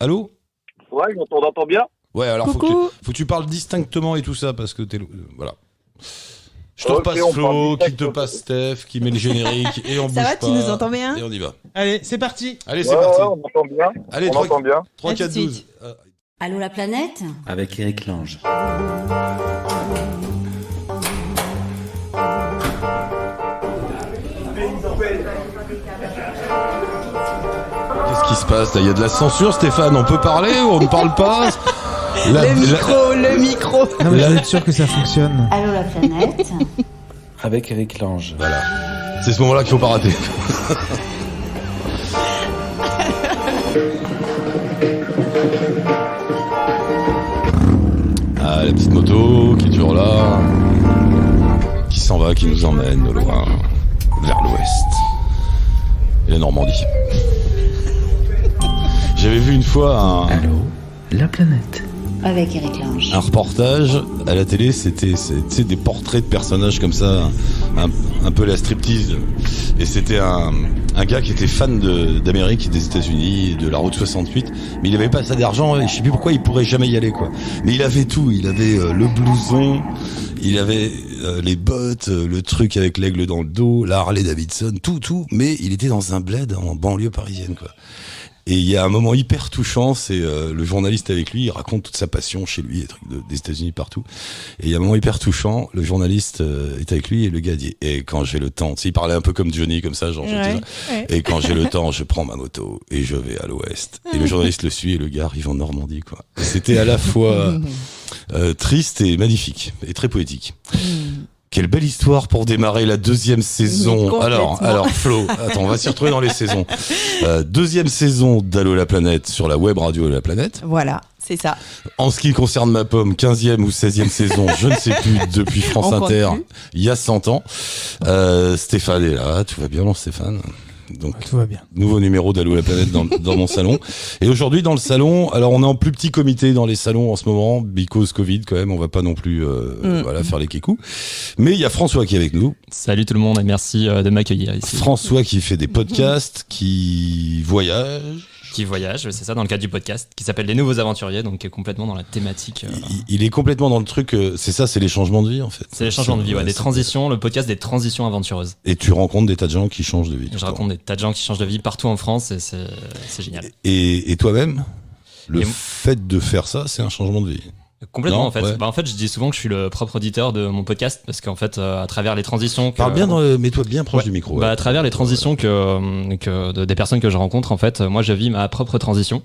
Allô? Ouais, on t'entend bien. Ouais, alors Coucou. faut que tu parles distinctement et tout ça parce que t'es voilà. Je te Ok, repasse on Flo, parle qui te distinctement. passe Steph, qui met le générique et on Ça bouge va, pas. tu nous entends bien? Et on y va. Allez, c'est parti. Allez, Ouais, c'est parti. on entend bien. Allez, On 3, entend bien. 3 À tout 4 de 12. suite. Allô la planète? Avec Eric Lange. Qu'est-ce qui se passe là? Il y a de la censure, Stéphane. On peut parler ou on ne parle pas? Le micro. Non, mais je veux être sûr que ça fonctionne. Allô la planète? Avec Eric Lange. Voilà. C'est ce moment-là qu'il faut pas rater. Ah, la petite moto qui est toujours là, qui s'en va, qui nous emmène au loin, vers l'ouest et la Normandie. J'avais vu une fois Allô, la planète. Avec Eric Lange. un reportage à la télé, c'était des portraits de personnages comme ça, un peu la striptease. Et c'était un gars qui était fan d'Amérique, des États-Unis, de la route 68, mais il avait pas assez d'argent, et je sais plus pourquoi il pourrait jamais y aller, quoi. Mais il avait tout, il avait le blouson, il avait les bottes, le truc avec l'aigle dans le dos, la Harley Davidson, tout, mais il était dans un bled en banlieue parisienne, quoi. Et il y a un moment hyper touchant, c'est le journaliste avec lui, il raconte toute sa passion chez lui, des trucs des États-Unis partout. Et il y a un moment hyper touchant, le journaliste est avec lui et le gars dit « Et quand j'ai le temps », tu sais, il parlait un peu comme Johnny, comme ça, genre Ouais. Et quand j'ai le temps, je prends ma moto et je vais à l'ouest. Et le journaliste le suit et le gars arrive en Normandie, quoi. Et c'était à la fois triste et magnifique, et très poétique. Quelle belle histoire pour démarrer la deuxième saison. Mais Alors Flo, attends, on va s'y retrouver dans les saisons. Deuxième saison d'Allô la planète sur la web radio de la planète. Voilà, c'est ça. En ce qui concerne ma pomme, 15e ou 16e saison, je ne sais plus, depuis France On compte Inter, plus. il y a 100 ans. Stéphane est là, tout va bien, non Stéphane? Donc, Tout va bien. nouveau numéro d'Allô la planète dans mon salon. Et aujourd'hui, dans le salon, alors on est en plus petit comité dans les salons en ce moment, because Covid quand même, on va pas non plus voilà, faire les kékous. Mais il y a François qui est avec nous. Salut tout le monde et merci de m'accueillir ici. François qui fait des podcasts, qui voyage. Qui voyage, c'est ça, dans le cadre du podcast, qui s'appelle Les Nouveaux Aventuriers, donc qui est complètement dans la thématique. Il est complètement dans le truc, c'est ça, c'est les changements de vie en fait. C'est les changements de vie, ouais, des c'est- transitions, le podcast des transitions aventureuses. Et tu rencontres des tas de gens qui changent de vie. tout Je le temps. raconte des tas de gens qui changent de vie partout en France et c'est génial. Et toi-même, le Et- fait de faire ça, c'est un changement de vie. Complètement Non, en fait. ouais. En fait, je dis souvent que je suis le propre auditeur de mon podcast parce qu'en fait, à travers les transitions. Parle bien, mets-toi bien proche Ouais. du micro. Bah, à travers les transitions des personnes que je rencontre, en fait, moi je vis ma propre transition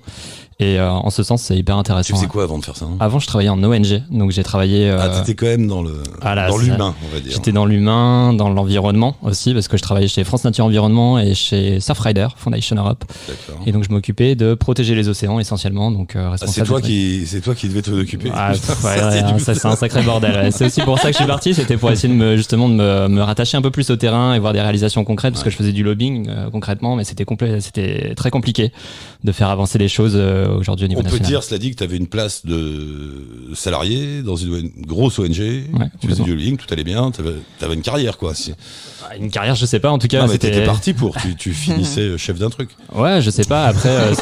et en ce sens c'est hyper Tu intéressant. faisais quoi avant de faire ça, hein? Avant, je travaillais en ONG, donc j'ai travaillé. T'étais quand même dans Voilà, l'humain, on va dire. J'étais dans l'humain, dans l'environnement aussi, parce que je travaillais chez France Nature Environnement et chez Surfrider Foundation Europe. D'accord. Et donc je m'occupais de protéger les océans essentiellement, donc Ah, responsable. c'est toi qui devais t'en occuper. Ah, C'est du ça c'est un sacré bordel. Ouais. C'est aussi pour ça que je suis parti, c'était pour essayer de me rattacher un peu plus au terrain et voir des réalisations concrètes, parce que je faisais du lobbying concrètement, mais c'était très compliqué de faire avancer les choses aujourd'hui au niveau On peut national. dire, cela dit, que tu avais une place de salarié dans une grosse ONG. Tu faisais complètement. du lobbying, tout allait bien. T'avais une carrière, quoi. Une carrière, je sais pas, en tout cas. Non, mais c'était... t'étais parti pour. Tu finissais chef d'un truc. Ouais, je sais pas. Après,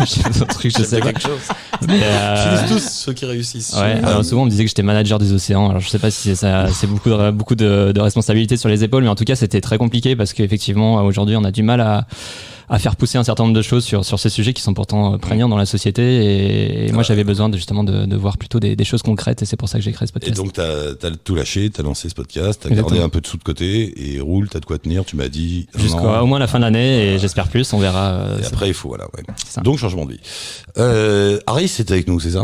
c'est un truc, je sais pas. quelque chose. Mais, Finissent tous ceux qui réussissent. Ouais, alors souvent on me disait que j'étais manager des océans. Alors je sais pas si c'est ça, c'est beaucoup de responsabilités sur les épaules, mais en tout cas c'était très compliqué parce qu'effectivement aujourd'hui on a du mal à faire pousser un certain nombre de choses sur ces sujets qui sont pourtant prégnants dans la société. Et moi j'avais besoin justement de voir plutôt des choses concrètes, et c'est pour ça que j'ai créé ce Et podcast. donc t'as tout lâché, t'as lancé ce podcast, t'as Exactement. gardé un peu de sous de côté et roule, t'as de quoi tenir. Tu m'as dit Jusqu'au non. au moins la fin de l'année, et j'espère plus, on verra. Et après il faut voilà. Ouais. ça. Donc changement de vie. Harris est avec nous, c'est ça?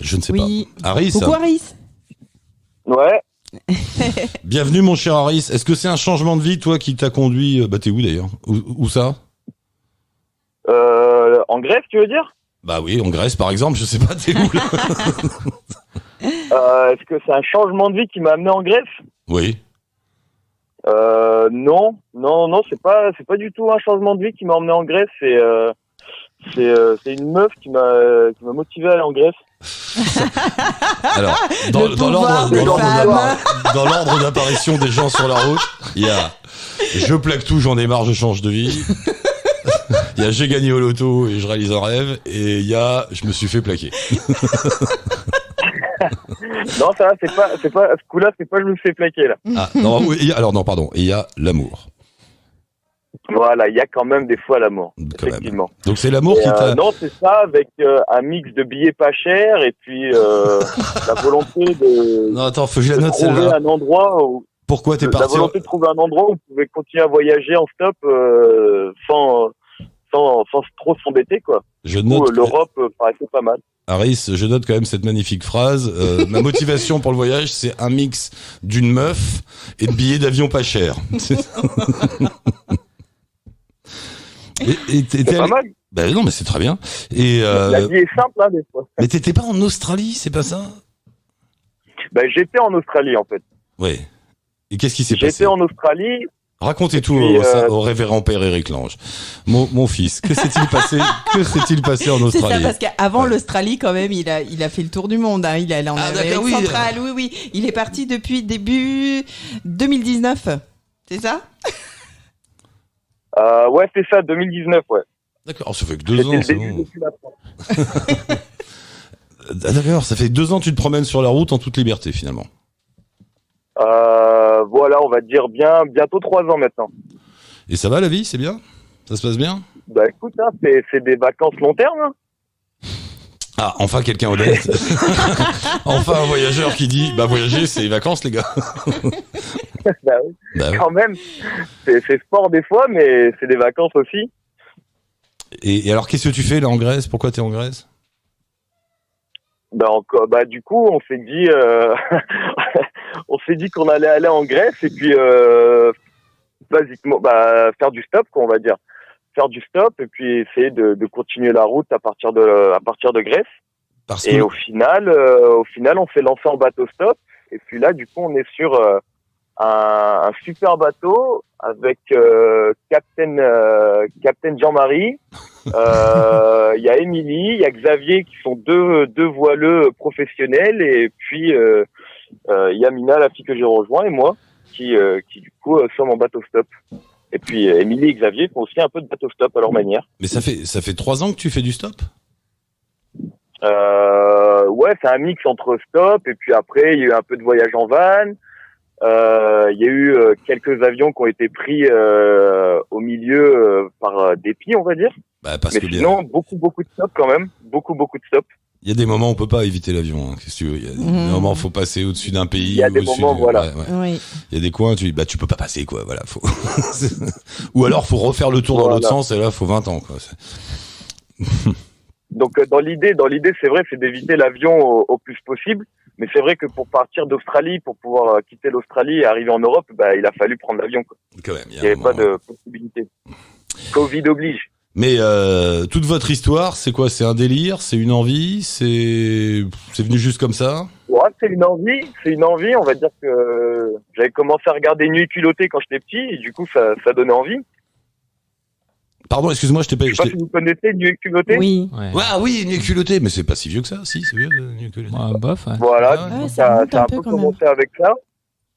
Je ne sais Oui. pas. Harris. Coucou Harris. Ouais. Bienvenue mon cher Harris. Est-ce que c'est un changement de vie, toi, qui t'a conduit, t'es où d'ailleurs? Où ça? En Grèce, tu veux dire? Bah oui, en Grèce par exemple, je sais pas, t'es où là? Est-ce que c'est un changement de vie qui m'a amené en Grèce? Oui. Non, c'est pas du tout un changement de vie qui m'a emmené en Grèce. C'est une meuf qui m'a motivé à aller en Grèce. Alors, Le pouvoir des femmes. dans l'ordre d'apparition des gens sur la route, il y a je plaque tout, j'en ai marre, je change de vie. Il y a j'ai gagné au loto et je réalise un rêve, et il y a je me suis fait plaquer. Non, ça, c'est pas, à ce coup-là, c'est pas je me suis fait plaquer, là. Ah, non, oui, alors non, pardon. Et il y a l'amour. Voilà, il y a quand même des fois l'amour. Quand Effectivement. même. Donc c'est l'amour qui t'a... Non, c'est ça, avec un mix de billets pas chers et puis la volonté de, Non, attends, faut que je la de note trouver celle-là. un endroit où Pourquoi t'es la parti volonté de trouver un endroit où vous pouvez continuer à voyager en stop sans trop s'embêter, quoi. Je Du coup, note, l'Europe paraissait pas mal. Harris, je note quand même cette magnifique phrase. Ma motivation pour le voyage, c'est un mix d'une meuf et de billets d'avion pas chers. C'est pas mal. Ben non, mais c'est très bien. Et La vie est simple, hein, des fois. mais t'étais pas en Australie, c'est pas ça? Ben, j'étais en Australie, en fait. Ouais. Et qu'est-ce qui s'est passé? J'étais en Australie. Racontez tout puis, au révérend père Éric Lange. Mon fils, que s'est-il passé? Que s'est-il passé en C'est ça, Australie? parce qu'avant l'Australie, quand même, il a fait le tour du monde. Hein. Il est allé en Amérique d'accord, oui. centrale. Oui. Il est parti depuis début 2019. C'est ça? Ouais, c'est ça, 2019, ouais. D'accord, ça fait que 2 C'était ans, le c'est début bon. depuis la France. Ah, d'accord, ça fait 2 ans que tu te promènes sur la route en toute liberté, finalement. Voilà, on va dire bientôt 3 ans maintenant. Et ça va, la vie? C'est bien? Ça se passe bien? Bah écoute, hein, c'est des vacances long terme. Hein. Ah, enfin quelqu'un honnête. Enfin un voyageur qui dit, bah voyager, c'est les vacances, les gars. Bah oui, Bah ouais. quand même. C'est sport des fois, mais c'est des vacances aussi. Et alors, qu'est-ce que tu fais là en Grèce? Pourquoi t'es en Grèce? Bah du coup, on s'est dit, on s'est dit qu'on allait aller en Grèce et puis basiquement, faire du stop, quoi, on va dire, faire du stop et puis essayer de continuer la route à partir de Grèce. Parce Et que au final, on s'est lancé en bateau stop. Et puis là, du coup, on est sur un super bateau avec Captain Jean-Marie. Il y a Émilie, il y a Xavier qui sont deux voileux professionnels. Et puis il y a Mina, la fille que j'ai rejoint, et moi qui du coup sommes en bateau stop. Et puis Émilie et Xavier font aussi un peu de bateau stop à leur manière. mais ça fait 3 ans que tu fais du stop? Ouais, c'est un mix entre stop et puis après il y a eu un peu de voyage en van. Il y a eu quelques avions qui ont été pris au milieu par dépit, on va dire. Bah parce Mais que sinon, beaucoup de stop quand même, beaucoup de stop. il y a des moments où on peut pas éviter l'avion. Hein. Qu'est-ce que tu veux? Il y a des moments où faut passer au-dessus d'un pays. Il y a des au-dessus moments, voilà. Ouais. Oui. Il y a des coins, tu peux pas passer, quoi. Voilà, faut. Ou alors faut refaire le tour dans l'autre sens, et là faut 20 ans, quoi. Donc dans l'idée, c'est vrai, c'est d'éviter l'avion au plus possible. Mais c'est vrai que pour partir d'Australie, pour pouvoir quitter l'Australie et arriver en Europe, il a fallu prendre l'avion, quoi. Quand même, Il n'y avait pas de possibilité. Covid oblige. Mais toute votre histoire, c'est quoi? C'est un délire? C'est une envie? C'est venu juste comme ça? Ouais, c'est une envie. On va dire que j'avais commencé à regarder Nuit culottée quand j'étais petit et du coup ça donnait envie. Pardon, excuse-moi, je t'ai pas. Je sais pas si vous connaissez Nuit culottée. Oui. Ouais. Ah oui, Nuit culottée, mais c'est pas si vieux que ça. Si, c'est vieux, Nuit culottée. Ouais, bof, ouais. Voilà, Ouais, Ouais, ça remonte a un un peu peu quand même. commencé avec ça.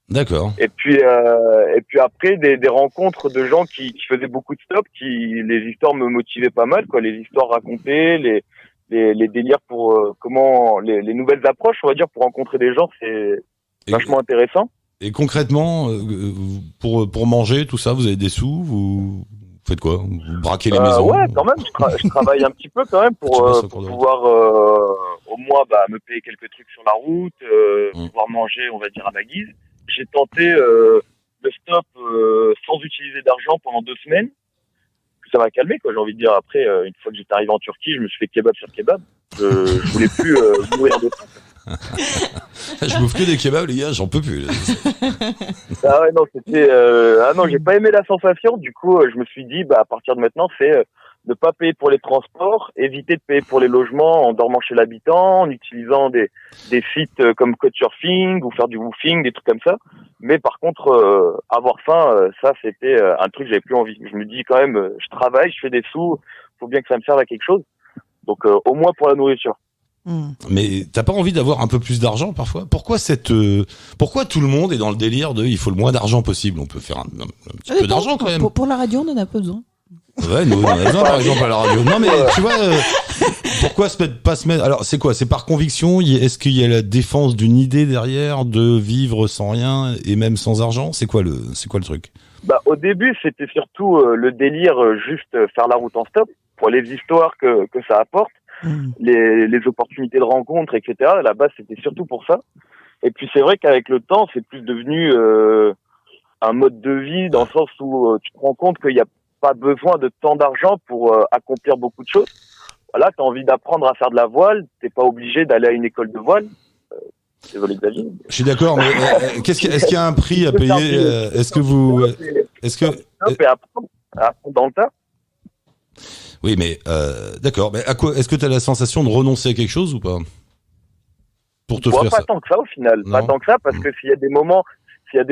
D'accord. Et puis après des rencontres de gens qui faisaient beaucoup de stop, les histoires me motivaient pas mal, quoi. Les histoires racontées, les délires pour les nouvelles approches, on va dire, pour rencontrer des gens, c'est vachement intéressant. Et concrètement, pour manger, tout ça, vous avez des sous? Vous faites quoi? Vous braquez les maisons? Ouais, quand même, je travaille un petit peu quand même pour Tu bosses au cours de route. pouvoir au moins me payer quelques trucs sur la route, pouvoir manger, on va dire, à ma guise. J'ai tenté le stop sans utiliser d'argent pendant 2 semaines. Ça m'a calmé, quoi. J'ai envie de dire, après, une fois que j'étais arrivé en Turquie, je me suis fait kebab sur kebab. Je voulais plus mourir de faim. Je bouffe que des kebabs, les gars, j'en peux plus. Là. Ah ouais, non, c'était... j'ai pas aimé la sensation. Du coup, je me suis dit, à partir de maintenant, c'est ne pas payer pour les transports, éviter de payer pour les logements en dormant chez l'habitant, en utilisant des sites comme Couchsurfing ou faire du woofing, des trucs comme ça. Mais par contre, avoir faim, ça, c'était un truc que j'avais plus envie. Je me dis quand même, je travaille, je fais des sous, faut bien que ça me serve à quelque chose. Donc, au moins pour la nourriture. Mais t'as pas envie d'avoir un peu plus d'argent parfois? Pourquoi tout le monde est dans le délire de il faut le moins d'argent possible? On peut faire un petit peu d'argent quand même. Pour la radio, on en a pas besoin. Ouais, nous, on a besoin, par exemple, à la radio. Non, mais tu vois, pourquoi pas se mettre... Alors, c'est quoi? C'est par conviction? Est-ce qu'il y a la défense d'une idée derrière de vivre sans rien et même sans argent? C'est quoi le truc? Bah, au début, c'était surtout le délire, juste faire la route en stop, pour les histoires que ça apporte, les opportunités de rencontre, etc. À la base, c'était surtout pour ça. Et puis, c'est vrai qu'avec le temps, c'est plus devenu un mode de vie, dans le sens où tu te rends compte qu'il y a pas besoin de tant d'argent pour accomplir beaucoup de choses. Voilà, t'as envie d'apprendre à faire de la voile, t'es pas obligé d'aller à une école de voile. Désolé Xavier. Je suis d'accord, mais est-ce qu'il y a un prix à payer? Est-ce que apprendre dans le tas. Oui, mais d'accord. Mais à quoi? Est-ce que t'as la sensation de renoncer à quelque chose ou pas? Pour te faire pas ça. tant que ça au final. Non. Pas tant que ça, parce que s'il y a des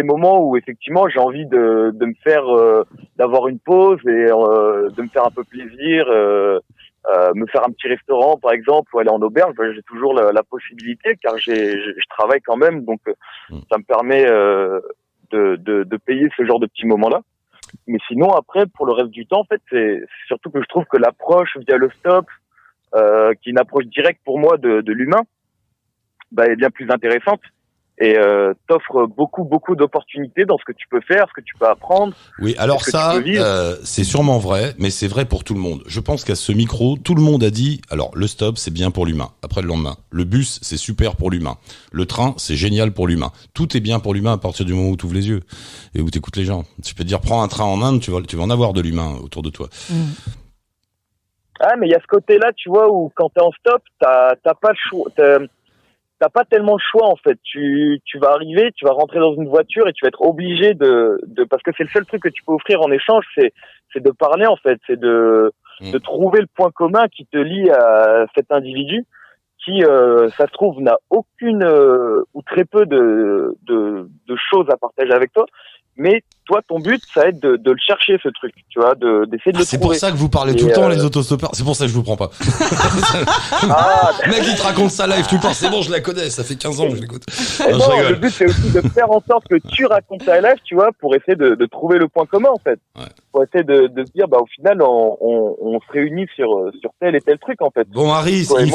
moments où effectivement j'ai envie de me faire d'avoir une pause et de me faire un peu plaisir, me faire un petit restaurant par exemple ou aller en auberge, j'ai toujours la possibilité car je travaille quand même, donc ça me permet de payer ce genre de petits moments-là. Mais sinon après pour le reste du temps en fait c'est surtout que je trouve que l'approche via le stop qui est une approche directe pour moi de l'humain est bien plus intéressante. Et t'offre beaucoup d'opportunités dans ce que tu peux faire, ce que tu peux apprendre. Oui, alors ça, c'est sûrement vrai, mais c'est vrai pour tout le monde. Je pense qu'à ce micro, tout le monde a dit, alors le stop, c'est bien pour l'humain. Après le lendemain, le bus, c'est super pour l'humain. Le train, c'est génial pour l'humain. Tout est bien pour l'humain à partir du moment où tu ouvres les yeux et où tu écoutes les gens. Tu peux te dire, prends un train en Inde, tu vas en avoir de l'humain autour de toi. Ah, mais il y a ce côté-là, tu vois, où quand t'es en stop, t'as pas le choix. T'as pas tellement le choix en fait. Tu vas arriver, tu vas rentrer dans une voiture et tu vas être obligé de parce que c'est le seul truc que tu peux offrir en échange, c'est de parler en fait, c'est de trouver le point commun qui te lie à cet individu qui ça se trouve n'a aucune ou très peu de choses à partager avec toi. Mais toi, ton but, ça va être de le chercher, ce truc, tu vois, d'essayer de le trouver. C'est pour ça que vous parlez tout le temps, les autostoppeurs. C'est pour ça que je vous prends pas. Mec, il te raconte sa live tout le temps. C'est bon, je la connais. Ça fait 15 ans que je l'écoute. Non, le but, c'est aussi de faire en sorte que tu racontes ta live, tu vois, pour essayer de trouver le point commun, en fait. Ouais. Pour essayer de se dire, au final, on se réunit sur tel et tel truc, en fait. Bon, Harris, il y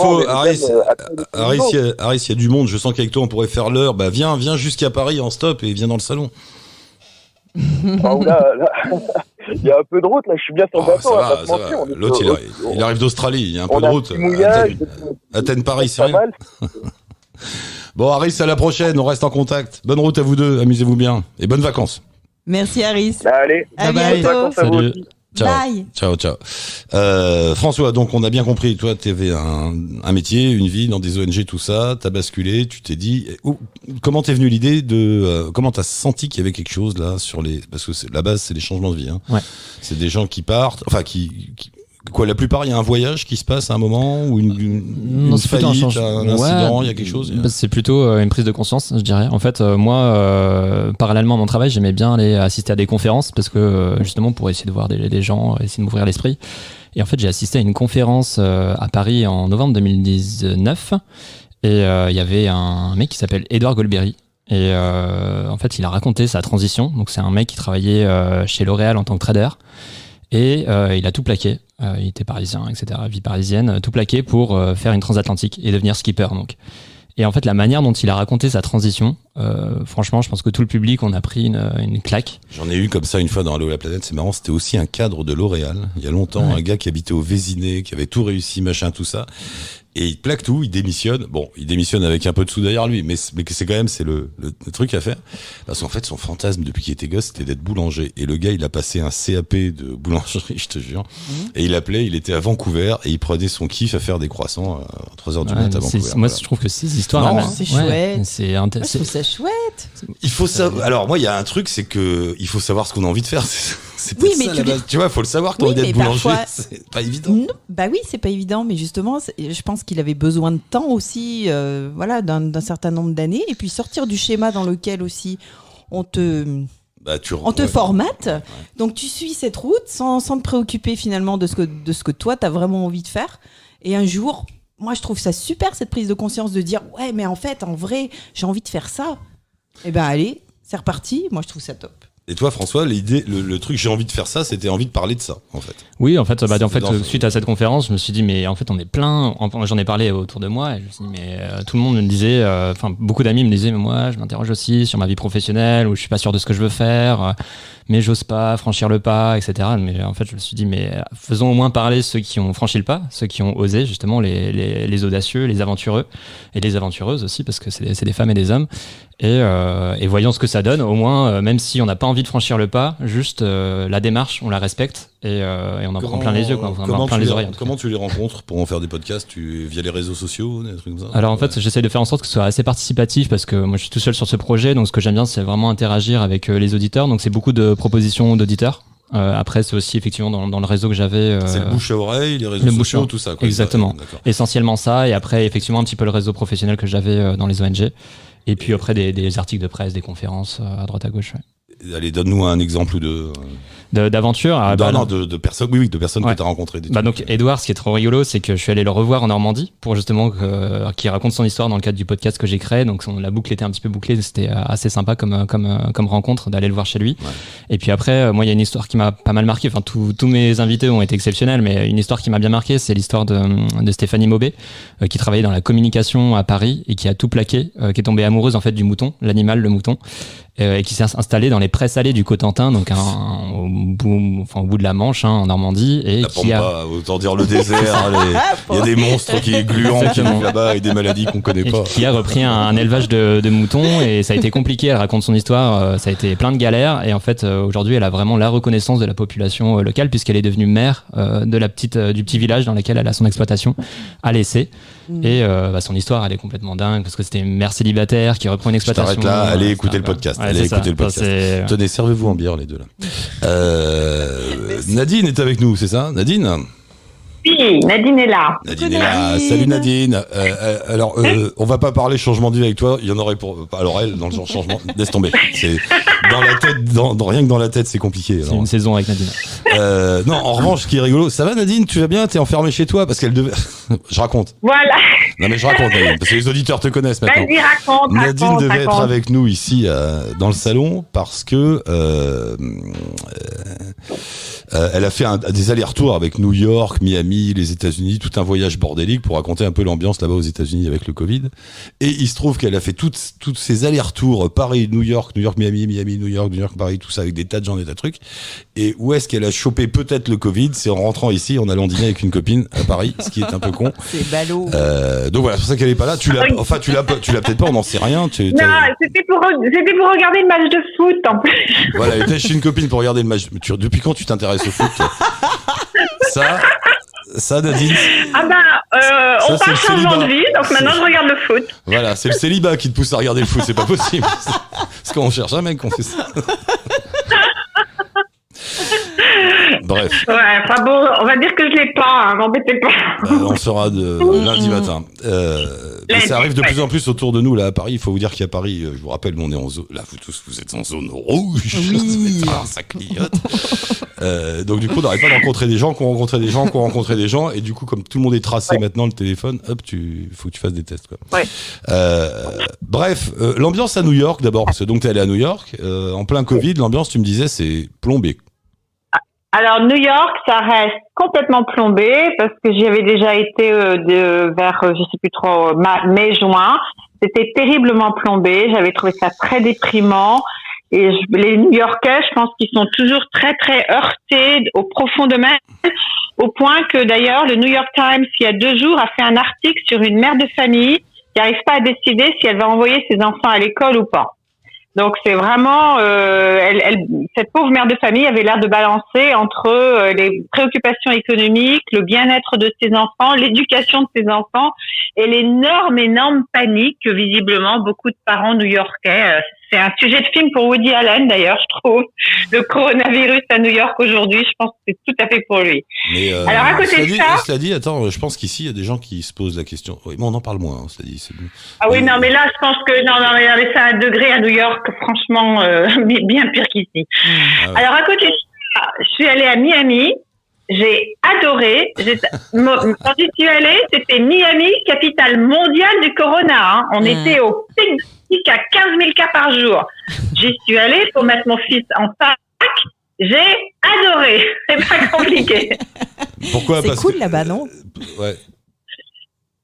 a du monde. Je sens qu'avec toi, on pourrait faire l'heure. Viens jusqu'à Paris en stop et viens dans le salon. Là, il y a un peu de route, là, je suis bien sur le bateau. Ça va. L'autre, il arrive d'Australie, il y a un peu de route. Athènes-Paris, c'est rien. Bon, Harris, à la prochaine, on reste en contact. Bonne route à vous deux, amusez-vous bien. Et bonnes vacances. Merci, Harris. Allez, à bientôt. Salut. Ciao. Bye. Ciao. François, donc on a bien compris, toi tu avais un métier, une vie dans des ONG, tout ça, t'as basculé, tu t'es dit, comment t'es venu l'idée de, comment t'as senti qu'il y avait quelque chose là parce que la base c'est les changements de vie, hein. Ouais. C'est des gens qui partent, enfin quoi, la plupart, il y a un voyage qui se passe à un moment ou une faillite, un incident, il y a quelque chose. C'est plutôt une prise de conscience, je dirais. En fait, moi, parallèlement à mon travail, j'aimais bien aller assister à des conférences parce que justement pour essayer de voir des gens, essayer de m'ouvrir l'esprit. Et en fait, j'ai assisté à une conférence à Paris en novembre 2019 et il y avait un mec qui s'appelle Edouard Golbery. Et en fait, il a raconté sa transition. Donc, c'est un mec qui travaillait chez L'Oréal en tant que trader. Et il a tout plaqué, il était parisien, etc., vie parisienne, tout plaqué pour faire une transatlantique et devenir skipper. Donc. Et en fait, la manière dont il a raconté sa transition, franchement, je pense que tout le public, on a pris une claque. J'en ai eu comme ça une fois dans Allo la planète, c'est marrant, c'était aussi un cadre de L'Oréal, il y a longtemps, un gars qui habitait au Vésiné, qui avait tout réussi, machin, tout ça. Et il plaque tout, il démissionne. Bon, il démissionne avec un peu de sous derrière lui, mais c'est quand même le truc à faire. Parce qu'en fait, son fantasme depuis qu'il était gosse, c'était d'être boulanger. Et le gars, il a passé un CAP de boulangerie, je te jure. Et il était à Vancouver et il prenait son kiff à faire des croissants à 3h du matin à Vancouver. Moi, je trouve que ces histoires-là, c'est chouette. C'est je trouve ça chouette. Il faut savoir. Alors moi, il y a un truc, c'est que il faut savoir ce qu'on a envie de faire. C'est pas ça la base. Tu vois, faut le savoir. T'as envie d'être boulanger, c'est pas évident. Non, oui, c'est pas évident, mais justement, je pense qu'il avait besoin de temps aussi, d'un certain nombre d'années, et puis sortir du schéma dans lequel aussi on te formate. Ouais. Donc tu suis cette route sans te préoccuper finalement de ce que toi t'as vraiment envie de faire. Et un jour, moi je trouve ça super cette prise de conscience de dire ouais, mais en fait, en vrai, j'ai envie de faire ça. Et allez, c'est reparti. Moi je trouve ça top. Et toi, François, l'idée, le truc, j'ai envie de faire ça, c'était envie de parler de ça, en fait. Oui, en fait, suite à cette conférence, je me suis dit, mais en fait, on est plein. J'en ai parlé autour de moi, et je me suis dit, mais tout le monde me disait, beaucoup d'amis me disaient, mais moi, je m'interroge aussi sur ma vie professionnelle, ou je suis pas sûr de ce que je veux faire, mais j'ose pas franchir le pas, etc. Mais en fait, je me suis dit, mais faisons au moins parler ceux qui ont franchi le pas, ceux qui ont osé, justement, les audacieux, les aventureux, et les aventureuses aussi, parce que c'est des femmes et des hommes. Et voyons ce que ça donne, au moins, même si on n'a pas envie de franchir le pas, juste la démarche, on la respecte et on en prend plein les yeux, quoi. On en prend plein les oreilles. Comment tu les rencontres pour en faire des podcasts via les réseaux sociaux, des trucs comme ça? Alors en fait, j'essaie de faire en sorte que ce soit assez participatif parce que moi je suis tout seul sur ce projet, donc ce que j'aime bien c'est vraiment interagir avec les auditeurs, donc c'est beaucoup de propositions d'auditeurs. Après, c'est aussi effectivement dans le réseau que j'avais. C'est le bouche à oreille, les réseaux sociaux, tout ça, quoi. Exactement. Essentiellement ça, et après effectivement un petit peu le réseau professionnel que j'avais dans les ONG. Et puis après des articles de presse, des conférences à droite à gauche. Ouais. Allez, donne-nous un exemple ou deux. D'aventure. De personnes, oui, de personnes que tu as rencontrées. Donc Edouard, ce qui est trop rigolo, c'est que je suis allé le revoir en Normandie pour justement qu'il raconte son histoire dans le cadre du podcast que j'ai créé. Donc la boucle était un petit peu bouclée, c'était assez sympa comme rencontre d'aller le voir chez lui. Ouais. Et puis après, moi il y a une histoire qui m'a pas mal marqué. Enfin tous mes invités ont été exceptionnels, mais une histoire qui m'a bien marqué, c'est l'histoire de Stéphanie Maubé, qui travaillait dans la communication à Paris et qui a tout plaqué, qui est tombée amoureuse en fait du mouton, l'animal, le mouton. Et qui s'est installé dans les prés salés du Cotentin, donc au bout de la Manche, en Normandie, et autant dire le désert, il y a des monstres gluants qui vivent là-bas et des maladies qu'on connaît pas. Qui a repris un élevage de moutons, et ça a été compliqué. Elle raconte son histoire, ça a été plein de galères, et en fait aujourd'hui elle a vraiment la reconnaissance de la population locale puisqu'elle est devenue maire du petit village dans lequel elle a son exploitation à l'Essai. Et son histoire elle est complètement dingue parce que c'était une mère célibataire qui reprend une exploitation. Je t'arrête là, allez écouter le podcast. Allez écouter le podcast. Tenez, servez-vous en bière les deux là. Nadine est avec nous, c'est ça, Nadine? Oui, Nadine est là. Nadine est là. Salut Nadine. Alors, on va pas parler changement de vie avec toi. Il y en aurait alors elle, dans le genre changement, laisse tomber. C'est dans la tête, rien que dans la tête, c'est compliqué. C'est une saison avec Nadine. Non, en revanche, ce qui est rigolo, ça va Nadine, tu vas bien? T'es enfermée chez toi parce qu'elle devait. Je raconte. Voilà. Non mais je raconte Nadine, parce que les auditeurs te connaissent maintenant. Vas-y, raconte. Nadine devait être avec nous ici dans le salon parce que elle a fait des allers-retours avec New York, Miami, les États-Unis, tout un voyage bordélique pour raconter un peu l'ambiance là-bas aux États-Unis avec le Covid. Et il se trouve qu'elle a fait toutes ces allers-retours, Paris, New York, Miami, New York, Paris, tout ça avec des tas de gens, des tas de trucs. Et où est-ce qu'elle a chopé peut-être le Covid? C'est en rentrant ici, en allant dîner avec une copine à Paris, ce qui est un peu con. C'est ballot. Donc voilà, c'est pour ça qu'elle est pas là. Tu l'as peut-être pas, on n'en sait rien. Non, c'était pour regarder le match de foot en plus. Voilà, elle était chez une copine pour regarder le match. Depuis quand tu t'intéresses au foot? Ça, Nadine. On part changement de vie, donc maintenant je regarde le foot. Voilà, c'est le célibat qui te pousse à regarder le foot, c'est pas possible. Parce qu'on cherche un mec qu'on fait ça. Bref. Ouais, enfin bon, on va dire que je l'ai pas, m'embêtez pas. On sera de lundi matin. Mais ça arrive de plus en plus autour de nous là à Paris. Il faut vous dire qu'à Paris, je vous rappelle, on est en zone. Là, vous tous, vous êtes en zone rouge. Oui. Ça clignote. Donc du coup, on n'arrête pas de rencontrer des gens, qu'on rencontrait des gens, qu'on rencontrait des gens, et du coup, comme tout le monde est tracé maintenant le téléphone, hop, faut que tu fasses des tests, quoi. Ouais. Bref, l'ambiance à New York d'abord, parce que donc t'es allé à New York en plein Covid. L'ambiance, tu me disais, c'est plombé. Alors New York, ça reste complètement plombé parce que j'y avais déjà été vers je sais plus trop mai-juin. C'était terriblement plombé. J'avais trouvé ça très déprimant. Et les New-Yorkais, je pense qu'ils sont toujours très très heurtés au profond d'eux-mêmes, au point que d'ailleurs le New York Times, il y a 2 jours, a fait un article sur une mère de famille qui n'arrive pas à décider si elle va envoyer ses enfants à l'école ou pas. Donc c'est vraiment, cette pauvre mère de famille avait l'air de balancer entre les préoccupations économiques, le bien-être de ses enfants, l'éducation de ses enfants et l'énorme panique que visiblement beaucoup de parents new-yorkais. C'est un sujet de film pour Woody Allen d'ailleurs, je trouve. Le coronavirus à New York aujourd'hui, je pense que c'est tout à fait pour lui. Mais alors à côté de ça, cela dit, attends, je pense qu'ici il y a des gens qui se posent la question. Oui, mais on en parle moins. Cela dit, c'est... Ah oui, non, mais là, je pense que mais c'est à 1 degré à New York, franchement, bien pire qu'ici. Ah ouais. Alors à côté de ça, je suis allée à Miami. J'ai adoré. Quand j'y suis allée, c'était Miami, capitale mondiale du corona. Hein. On était au pic à 15 000 cas par jour. J'y suis allée pour mettre mon fils en fac. J'ai adoré. C'est pas compliqué. Pourquoi? C'est cool là-bas, non? Ouais.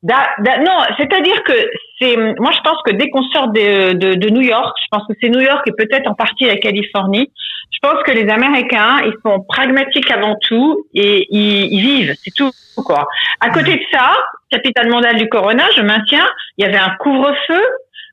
Non, c'est-à-dire que moi je pense que dès qu'on sort de New York, je pense que c'est New York et peut-être en partie la Californie, je pense que les Américains, ils sont pragmatiques avant tout et ils vivent, c'est tout, quoi. À côté de ça, capitale mondiale du Corona, je maintiens, il y avait un couvre-feu,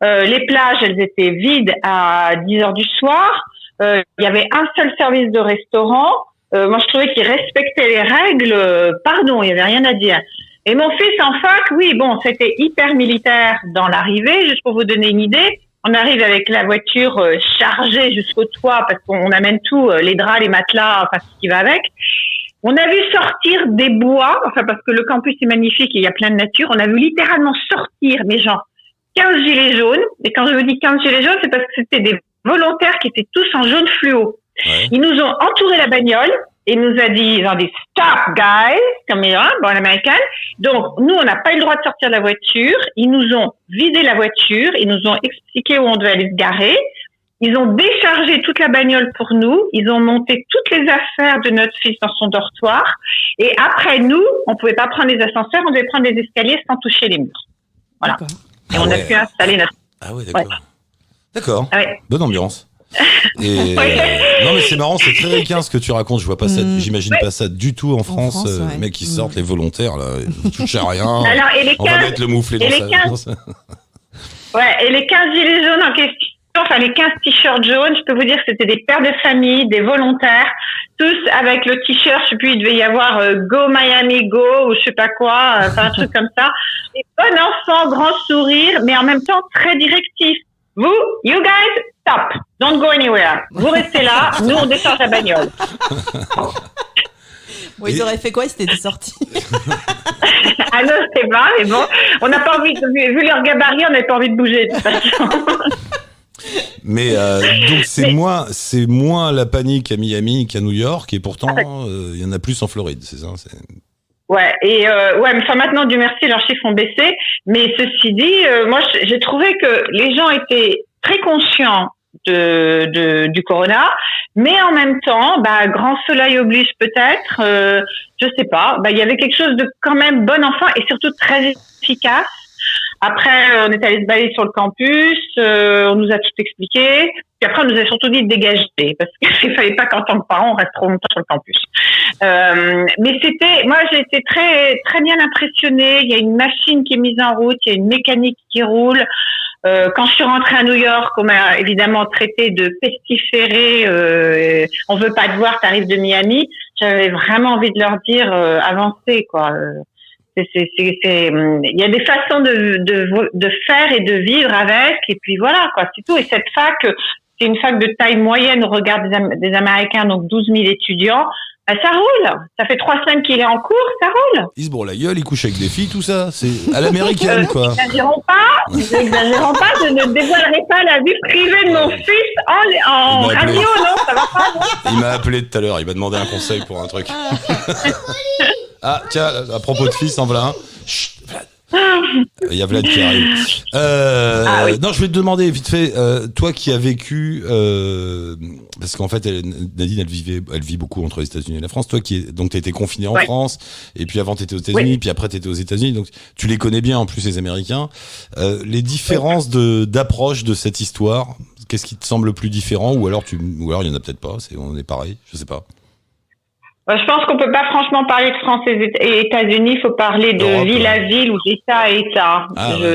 les plages, elles étaient vides à 10h du soir, il y avait un seul service de restaurant, moi je trouvais qu'ils respectaient les règles, pardon, il y avait rien à dire. Et mon fils en fac, oui, bon, c'était hyper militaire dans l'arrivée. Juste pour vous donner une idée, on arrive avec la voiture chargée jusqu'au toit parce qu'on amène tout, les draps, les matelas, enfin ce qui va avec. On a vu sortir des bois, enfin parce que le campus est magnifique et il y a plein de nature. On a vu littéralement sortir, mais genre 15 gilets jaunes. Et quand je vous dis 15 gilets jaunes, c'est parce que c'était des volontaires qui étaient tous en jaune fluo. Ouais. Ils nous ont entouré la bagnole. Il nous a dit, ils ont dit stop guys, comme il y a, bon, l'américaine. Donc, nous, on n'a pas eu le droit de sortir de la voiture. Ils nous ont vidé la voiture. Ils nous ont expliqué où on devait aller se garer. Ils ont déchargé toute la bagnole pour nous. Ils ont monté toutes les affaires de notre fils dans son dortoir. Et après, nous, on pouvait pas prendre les ascenseurs. On devait prendre les escaliers sans toucher les murs. Voilà. D'accord. Et on a pu installer notre... Ah ouais, d'accord. Ouais. D'accord. Ouais. Bonne ambiance. Et non mais c'est marrant, c'est très ricain ce que tu racontes. Je vois pas ça, j'imagine pas ça du tout en France. Les mecs qui sortent, les volontaires là, ils touchent à rien. Alors, et les 15, on va mettre le mouflet dans ça. Ouais, et les 15 gilets jaunes en question, enfin les 15 t-shirts jaunes, je peux vous dire que c'était des pères de famille, des volontaires, tous avec le t-shirt, je sais plus, il devait y avoir Go Miami Go ou je sais pas quoi, enfin un truc comme ça. Des bons enfants, grand sourire, mais en même temps très directifs. Vous, you guys, stop. Don't go anywhere. Vous restez là. Nous, on décharge la bagnole. Bon, ils auraient fait quoi? Ils étaient sortis. Ah non, je sais pas, mais bon. On n'a pas envie, vu leur gabarit, on n'a pas envie de bouger, de toute façon. Mais donc c'est moins la panique à Miami qu'à New York, et pourtant il y en a plus en Floride, c'est ça? Ouais, et mais enfin maintenant, Dieu merci, leurs chiffres ont baissé. Mais ceci dit, moi j'ai trouvé que les gens étaient très conscients du corona, mais en même temps, grand soleil oblige peut-être, je sais pas, il y avait quelque chose de quand même bon enfant et surtout très efficace. Après, on est allé se balader sur le campus, on nous a tout expliqué. Puis après, on nous a surtout dit de dégager, parce qu'il fallait pas qu'en tant que parent, on reste trop longtemps sur le campus. Mais moi, j'ai été très, très bien impressionnée. Il y a une machine qui est mise en route, il y a une mécanique qui roule. Quand je suis rentrée à New York, on m'a évidemment traité de pestiféré. On veut pas te voir, t'arrives de Miami. J'avais vraiment envie de leur dire, avancez, quoi. Il y a des façons de faire et de vivre avec, et puis voilà, quoi, c'est tout. Et cette fac, c'est une fac de taille moyenne au regard des Américains, donc 12 000 étudiants. Ça roule. Ça fait 3 semaines qu'il est en cours, ça roule. Il se bourre la gueule, il couche avec des filles, tout ça. C'est à l'américaine, quoi. N'exagérons pas, je ne dévoilerai pas la vie privée de mon fils en radio, non, ça va pas, non. Il m'a appelé tout à l'heure, il m'a demandé un conseil pour un truc. Ah, tiens, à propos de fils, en voilà un. Chut, Vlad. Il y a Vlad qui arrive. Oui. Non, je vais te demander vite fait, toi qui as vécu, parce qu'en fait, Nadine, elle vit beaucoup entre les États-Unis et la France. Toi donc t'as été confiné en France, et puis avant t'étais aux États-Unis, puis après t'étais aux États-Unis. Donc tu les connais bien en plus, les Américains. Les différences d'approche de cette histoire, qu'est-ce qui te semble le plus différent, ou alors il y en a peut-être pas. On est pareil, je sais pas. Je pense qu'on peut pas franchement parler de France et États-Unis. Il faut parler de ville à ville ou d'État à État.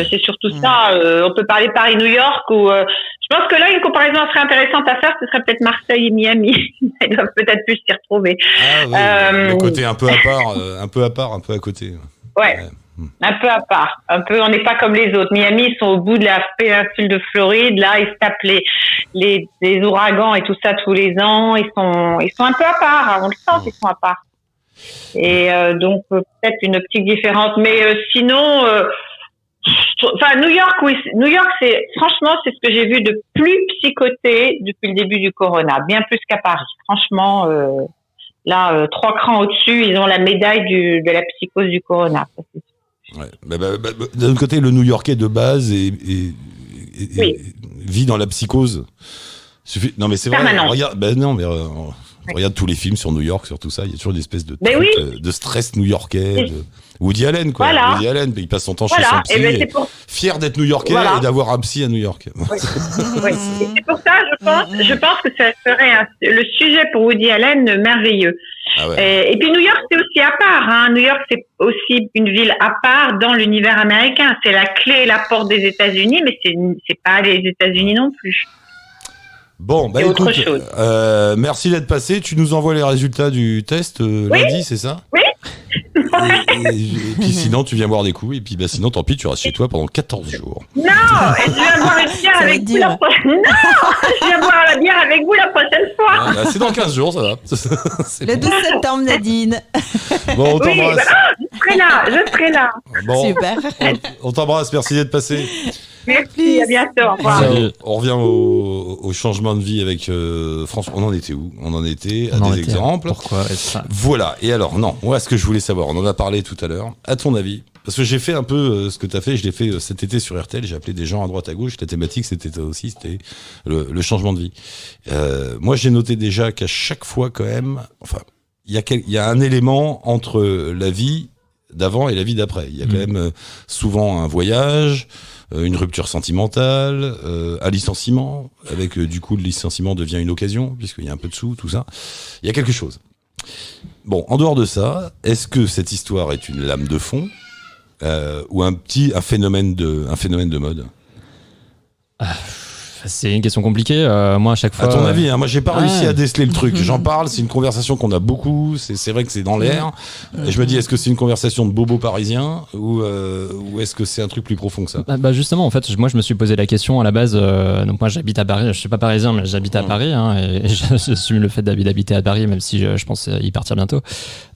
C'est surtout ça. On peut parler Paris-New York ou. Je pense que là, une comparaison serait intéressante à faire. Ce serait peut-être Marseille et Miami. Elles doivent peut-être plus s'y retrouver. Ah oui. Le côté un peu à part, un peu à côté. Ouais. Un peu à part. On n'est pas comme les autres. Miami, ils sont au bout de la péninsule de Floride. Là, ils se tapent les ouragans et tout ça tous les ans. Ils sont un peu à part. On le sent qu'ils sont à part. Et donc, peut-être une optique différente. Mais sinon, New York, oui. New York, franchement, c'est ce que j'ai vu de plus psychoté depuis le début du corona. Bien plus qu'à Paris. Franchement, là, 3 crans au-dessus, ils ont la médaille de la psychose du corona. Ouais. D'un côté, le New-Yorkais de base vit dans la psychose Non, mais c'est vrai. Regarde, regarde tous les films sur New York, sur tout ça. Il y a toujours une espèce de stress new-yorkais. Woody Allen, quoi. Voilà. Woody Allen, il passe son temps chez son psy, fier d'être new-yorkais et d'avoir un psy à New York. Oui. Et c'est pour ça, je pense que ça serait le sujet pour Woody Allen merveilleux. Ah ouais. Et puis New York, c'est aussi à part. Hein. New York, c'est aussi une ville à part dans l'univers américain. C'est la clé et la porte des États-Unis, mais c'est pas les États-Unis non plus. Bon, bah écoute, merci d'être passé. Tu nous envoies les résultats du test lundi, c'est ça ? Oui. Et puis sinon, tu viens boire des coups. Et puis sinon, tant pis, tu restes chez toi pendant 14 jours. Non, je viens boire une bière avec vous la prochaine. Non, je viens boire la bière avec vous la prochaine fois. C'est dans 15 jours, ça va. Le 12 septembre, Nadine. Bon, on t'embrasse. Je serai là. Bon, super. On t'embrasse, merci d'être passé. Merci, à bientôt. Au revoir. On revient au changement de vie avec François. On en était où ? On en était à des exemples. Pourquoi est-ce ça ? Voilà. Et alors, non, moi, ce que je voulais savoir, on en a parlé tout à l'heure. À ton avis, parce que j'ai fait un peu ce que tu as fait, je l'ai fait cet été sur RTL, j'ai appelé des gens à droite à gauche. La thématique, c'était le changement de vie. Moi, j'ai noté déjà qu'à chaque fois, quand même, enfin, il y a un élément entre la vie d'avant et la vie d'après. Il y a quand même souvent un voyage, une rupture sentimentale, un licenciement, avec du coup le licenciement devient une occasion, puisqu'il y a un peu de sous, tout ça. Il y a quelque chose. Bon, en dehors de ça, est-ce que cette histoire est une lame de fond ou un phénomène de mode ? C'est une question compliquée. Moi, à chaque fois. À ton avis, moi, j'ai pas réussi à déceler le truc. J'en parle, c'est une conversation qu'on a beaucoup. C'est vrai que c'est dans l'air. Et je me dis, est-ce que c'est une conversation de bobo parisien ou est-ce que c'est un truc plus profond que ça ? Justement, en fait, moi, je me suis posé la question à la base. Donc, moi, j'habite à Paris. Je suis pas parisien, mais j'habite à Paris. Et j'assume le fait d'habiter à Paris, même si je pense y partir bientôt.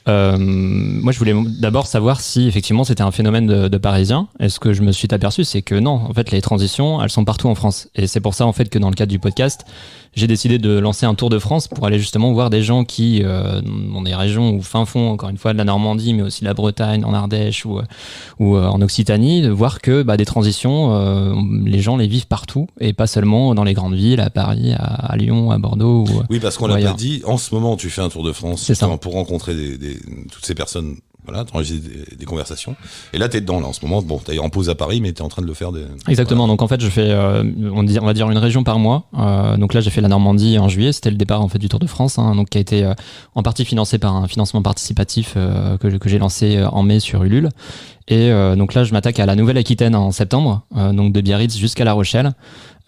Moi, je voulais d'abord savoir si effectivement c'était un phénomène de Parisiens. Et ce que je me suis aperçu, c'est que non. En fait, les transitions, elles sont partout en France. Et c'est pour ça, en fait, que dans le cadre du podcast, j'ai décidé de lancer un tour de France pour aller justement voir des gens qui, dans des régions ou fin fond, encore une fois, de la Normandie, mais aussi de la Bretagne, en Ardèche ou en Occitanie, de voir que des transitions, les gens les vivent partout et pas seulement dans les grandes villes, à Paris, à Lyon, à Bordeaux. Oui, parce qu'on l'a pas dit. En ce moment, tu fais un tour de France pour rencontrer toutes ces personnes. Voilà, t'enregistres des conversations. Et là, t'es dedans, là, en ce moment. Bon, t'es en pause à Paris, mais t'es en train de le faire. Exactement. Voilà. Donc, en fait, je fais, on va dire une région par mois. Donc là, j'ai fait la Normandie en juillet. C'était le départ, en fait, du Tour de France, donc qui a été en partie financé par un financement participatif que j'ai lancé en mai sur Ulule. Et donc là, je m'attaque à la Nouvelle-Aquitaine en septembre, donc de Biarritz jusqu'à La Rochelle.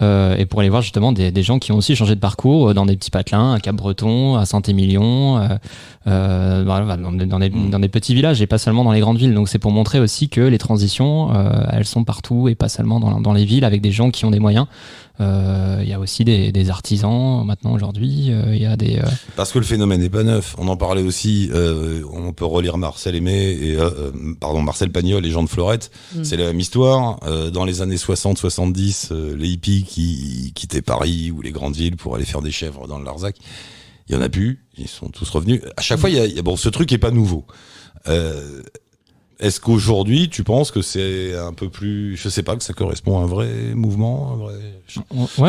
Et pour aller voir justement des gens qui ont aussi changé de parcours dans des petits patelins, à Cap-Breton, à Saint-Émilion, dans des petits villages et pas seulement dans les grandes villes. Donc c'est pour montrer aussi que les transitions, elles sont partout et pas seulement dans les villes avec des gens qui ont des moyens. Il y a aussi des artisans maintenant aujourd'hui. Il y a des parce que le phénomène n'est pas neuf. On en parlait aussi. On peut relire Marcel Aimé et Marcel Pagnol, Les gens de Florette. C'est la même histoire. Dans les années 60-70, les hippies qui quittaient Paris ou les grandes villes pour aller faire des chèvres dans le Larzac, il y en a plus. Ils sont tous revenus. À chaque fois, il y a ce truc est pas nouveau. Est-ce qu'aujourd'hui, tu penses que c'est un peu plus... Je sais pas, que ça correspond à un vrai mouvement, tu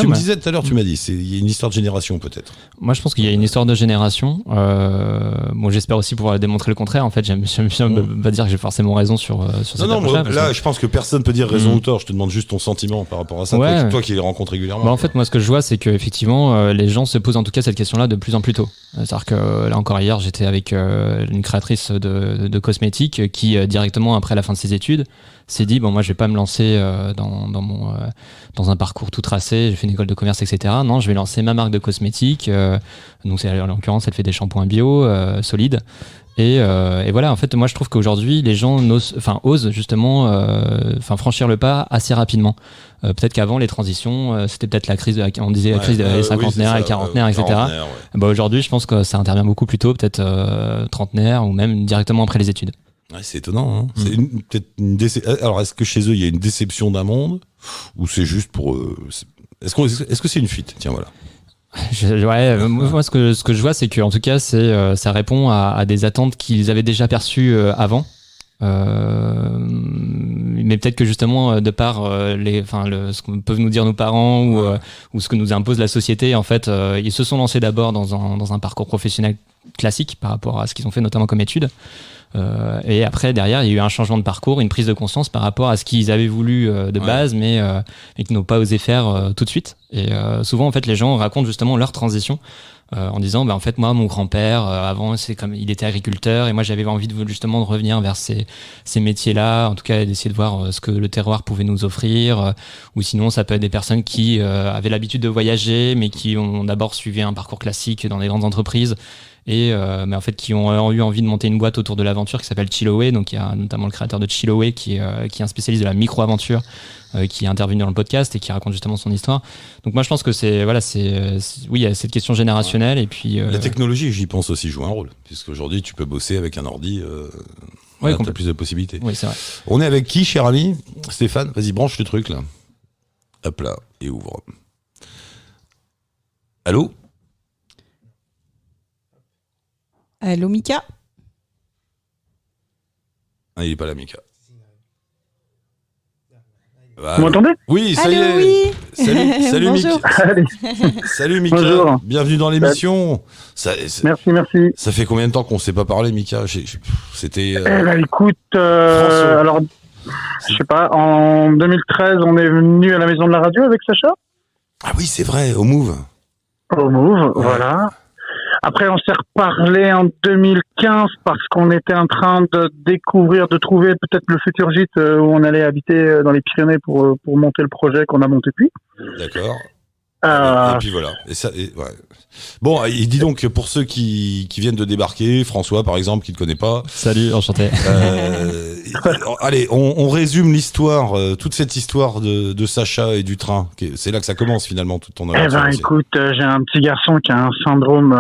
me disais tout à l'heure, tu m'as dit, il y a une histoire de génération peut-être. Moi, je pense qu'il y a une histoire de génération. Bon, j'espère aussi pouvoir démontrer le contraire. En fait, j'aime bien pas dire que j'ai forcément raison sur cette approche-là. Là, je pense que personne peut dire raison ou tort. Je te demande juste ton sentiment par rapport à ça. Ouais. Toi qui les rencontres régulièrement. En fait, moi, ce que je vois, c'est qu'effectivement, les gens se posent en tout cas cette question-là de plus en plus tôt. C'est-à-dire que là encore hier, j'étais avec une créatrice de cosmétiques qui directement après la fin de ses études s'est dit moi je vais pas me lancer dans un parcours tout tracé, j'ai fait une école de commerce etc. Non, je vais lancer ma marque de cosmétiques, donc c'est, en l'occurrence elle fait des shampoings bio solides et voilà, en fait moi je trouve qu'aujourd'hui les gens osent justement franchir le pas assez rapidement. Peut-être qu'avant les transitions c'était peut-être la crise on disait la crise des cinquantenaires et quarantenaires etc. Aujourd'hui je pense que ça intervient beaucoup plus tôt, peut-être trentenaire ou même directement après les études. Ouais, c'est étonnant. Hein. C'est peut-être une Alors, est-ce que chez eux, il y a une déception d'un monde ou c'est juste pour... Est-ce que c'est une fuite ? Tiens, voilà. Moi, ce que je vois, c'est que en tout cas, ça répond à des attentes qu'ils avaient déjà perçues avant. Mais peut-être que justement, de par ce que peuvent nous dire nos parents ou ce que nous impose la société, en fait, ils se sont lancés d'abord dans un parcours professionnel classique par rapport à ce qu'ils ont fait notamment comme études. Et après, derrière, il y a eu un changement de parcours, une prise de conscience par rapport à ce qu'ils avaient voulu de base, mais qu'ils n'ont pas osé faire tout de suite. Et souvent, en fait, les gens racontent justement leur transition. En disant en fait moi mon grand-père avant il était agriculteur et moi j'avais envie justement de revenir vers ces métiers-là, en tout cas d'essayer de voir ce que le terroir pouvait nous offrir, ou sinon ça peut être des personnes qui avaient l'habitude de voyager mais qui ont d'abord suivi un parcours classique dans des grandes entreprises et mais en fait qui ont eu envie de monter une boîte autour de l'aventure qui s'appelle Chiloé. Donc il y a notamment le créateur de Chiloé qui est un spécialiste de la micro-aventure qui est intervenu dans le podcast et qui raconte justement son histoire. Donc moi je pense que oui, il y a cette question générationnelle et puis la technologie, j'y pense aussi, joue un rôle, puisqu'aujourd'hui tu peux bosser avec un ordi, t'as plus de possibilités. Oui, c'est vrai. On est avec qui, cher ami? Stéphane, vas-y, branche le truc là. Hop là, et ouvre. Allô? Allô, Mika? Ah, il est pas là, Mika. Vous m'entendez? Oui, ça y est. Oui. Salut Bonjour. Salut Mika. Bonjour. Bienvenue dans l'émission. Merci. Ça fait combien de temps qu'on s'est pas parlé, Mika? C'était. Écoute, alors, je sais pas, en 2013, on est venu à la maison de la radio avec Sacha. Ah oui, c'est vrai, au Move. Au Move, voilà. Après, on s'est reparlé en 2015 parce qu'on était en train de découvrir, de trouver peut-être le futur gîte où on allait habiter dans les Pyrénées pour monter le projet qu'on a monté depuis. D'accord. Et puis voilà. Ouais. Bon, il dit donc pour ceux qui viennent de débarquer, François par exemple, qui ne connaît pas. Salut, enchanté. Allez, on résume l'histoire, toute cette histoire de Sacha et du train. C'est là que ça commence finalement, toute ton aventure. Écoute, j'ai un petit garçon qui a un syndrome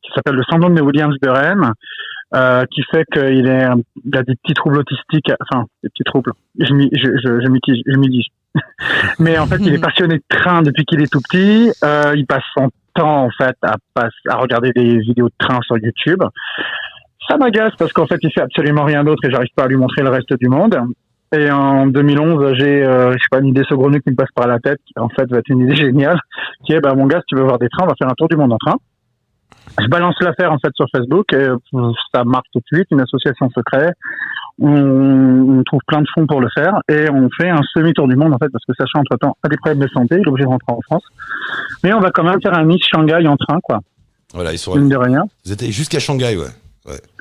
qui s'appelle le syndrome de Williams-Buren, qui fait qu'il a des petits troubles autistiques, enfin des petits troubles. Je m'y dis. Mais en fait, il est passionné de train depuis qu'il est tout petit. Il passe son temps en fait à regarder des vidéos de train sur YouTube. Ça m'agace parce qu'en fait, il fait absolument rien d'autre et j'arrive pas à lui montrer le reste du monde. Et en 2011, j'ai je sais pas, une idée saugrenue qui me passe par la tête, qui en fait va être une idée géniale, qui est mon gars, si tu veux voir des trains, on va faire un tour du monde en train. Je balance l'affaire en fait sur Facebook et ça marche tout de suite, une association se crée, on trouve plein de fonds pour le faire et on fait un semi-tour du monde en fait parce que Sacha entre-temps a des problèmes de santé, il est obligé de rentrer en France. Mais on va quand même faire un mix Shanghai en train quoi. Voilà, ils sont de rien. Vous étiez jusqu'à Shanghai, ouais.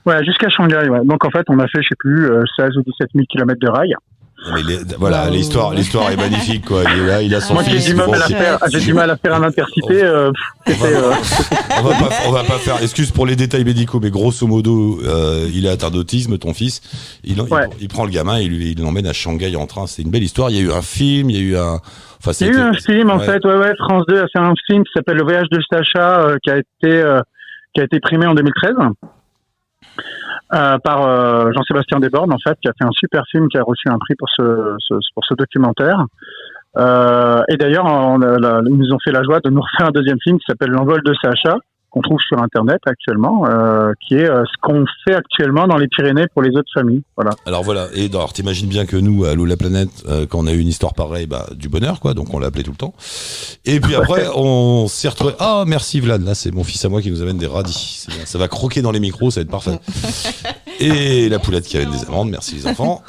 Ouais, jusqu'à Shanghai, ouais. Donc en fait, on a fait, je sais plus, 16 ou 17 000 kilomètres de rail. Mais voilà, l'histoire est magnifique, quoi. Il est là, il a son fils. J'ai du mal à faire un intercité. On va pas faire. Excuse pour les détails médicaux, mais grosso modo, il est atteint d'autisme, ton fils. Il prend le gamin et il l'emmène à Shanghai en train. C'est une belle histoire. Il y a eu un film, il y a eu un. Enfin, il y a eu un film, en fait. Ouais. France 2 a fait un film qui s'appelle Le Voyage de Sacha, qui a été primé en 2013. Par Jean-Sébastien Desbordes en fait, qui a fait un super film, qui a reçu un prix pour ce documentaire. Et d'ailleurs, ils nous ont fait la joie de nous refaire un deuxième film qui s'appelle L'envol de Sacha, qu'on trouve sur Internet actuellement, qui est ce qu'on fait actuellement dans les Pyrénées pour les autres familles. Voilà. Alors voilà, et alors t'imagines bien que nous, à Allô la planète, quand on a eu une histoire pareille, du bonheur, quoi, donc on l'a appelé tout le temps. Et puis après, on s'est retrouvé. Ah, merci Vlad, là c'est mon fils à moi qui nous amène des radis. C'est bien. Ça va croquer dans les micros, ça va être parfait. Et la poulette qui amène des amandes, merci les enfants.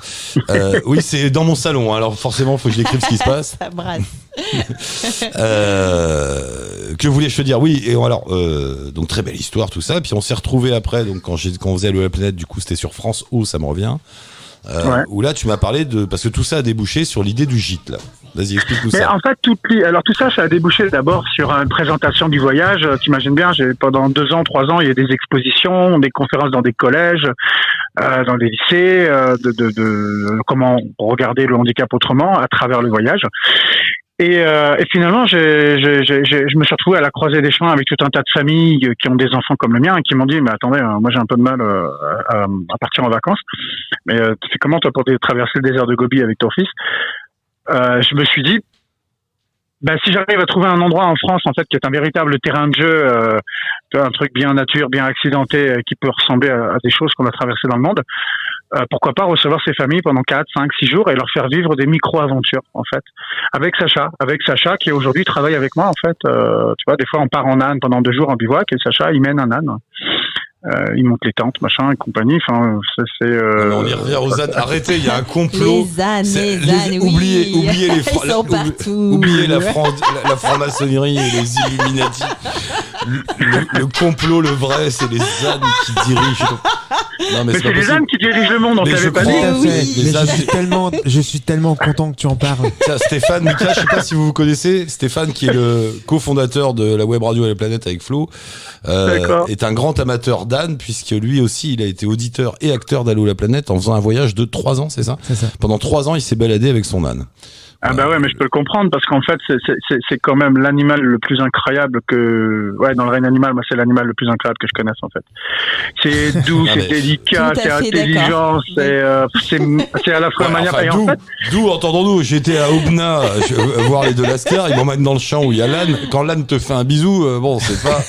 Oui, c'est dans mon salon, alors forcément, il faut que je décrive ce qui se passe. Ça brasse. Que voulais-je te dire? Oui, et alors, donc très belle histoire, tout ça. Puis on s'est retrouvés après, donc quand on faisait Allô la planète, du coup c'était sur France O, ça me revient. Où là tu m'as parlé parce que tout ça a débouché sur l'idée du gîte là. Vas-y, explique-nous ça. En fait, tout ça a débouché d'abord sur une présentation du voyage. T'imagines bien, pendant 2 ans, 3 ans, il y a des expositions, des conférences dans des collèges, dans des lycées, de comment regarder le handicap autrement à travers le voyage. Et finalement, je me suis retrouvé à la croisée des chemins avec tout un tas de familles qui ont des enfants comme le mien et qui m'ont dit, mais attendez, moi j'ai un peu de mal à partir en vacances. Mais tu fais comment toi pour traverser le désert de Gobi avec ton fils? Je me suis dit, si j'arrive à trouver un endroit en France en fait qui est un véritable terrain de jeu, un truc bien nature, bien accidenté, qui peut ressembler à des choses qu'on a traversées dans le monde, pourquoi pas recevoir ces familles pendant 4, 5, 6 jours et leur faire vivre des micro-aventures, en fait. Avec Sacha qui aujourd'hui travaille avec moi, en fait. Tu vois, des fois, on part en âne pendant 2 jours en bivouac et Sacha, il mène un âne. Il monte les tentes, machin, et compagnie. Enfin, on y revient aux ânes. Arrêtez, il y a un complot. Les ânes, oui. Oubliez Ils sont partout. Oubliez la franc-maçonnerie et les Illuminati. Le complot, le vrai, c'est les ânes qui dirigent. Non, mais c'est les ânes qui dirigent le monde, on t'avait pas dit. Oui. Je suis tellement content que tu en parles. Tiens, Stéphane, Mika, je sais pas si vous connaissez. Stéphane, qui est le cofondateur de la web radio à la planète avec Flo, est un grand amateur d'âne, puisque lui aussi, il a été auditeur et acteur d'Allô la planète en faisant un voyage de 3 ans, c'est ça ? C'est ça. Pendant 3 ans, il s'est baladé avec son âne. Ah bah ouais, mais je peux le comprendre parce qu'en fait c'est quand même l'animal le plus incroyable dans le règne animal, moi c'est l'animal le plus incroyable que je connaisse en fait. C'est doux, c'est délicat, c'est intelligent, c'est à la fois manière. Et en fait, d'où entendons-nous. J'étais à Aubenas voir les deux lascars, ils m'emmènent dans le champ où il y a l'âne. Quand l'âne te fait un bisou, bon c'est pas.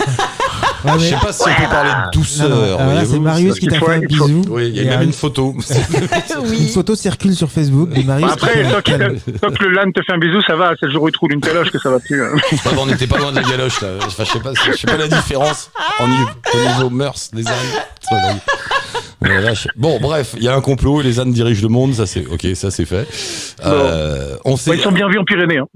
Ouais, je sais pas si on peut parler de douceur. Là, c'est Marius qui t'a fait un bisou. Oui, il y a même une photo. Une photo circule sur Facebook de Marius. Après, tant que le l'âne te fait un bisou, ça va. C'est le jour où il trouve une galoche que ça va plus. On n'était pas loin de la galoche là. Enfin, je sais pas la différence au niveau mœurs des ânes. Bon, bref, il y a un complot et les ânes dirigent le monde, ça c'est fait. Ils sont bien vus en Pyrénées. En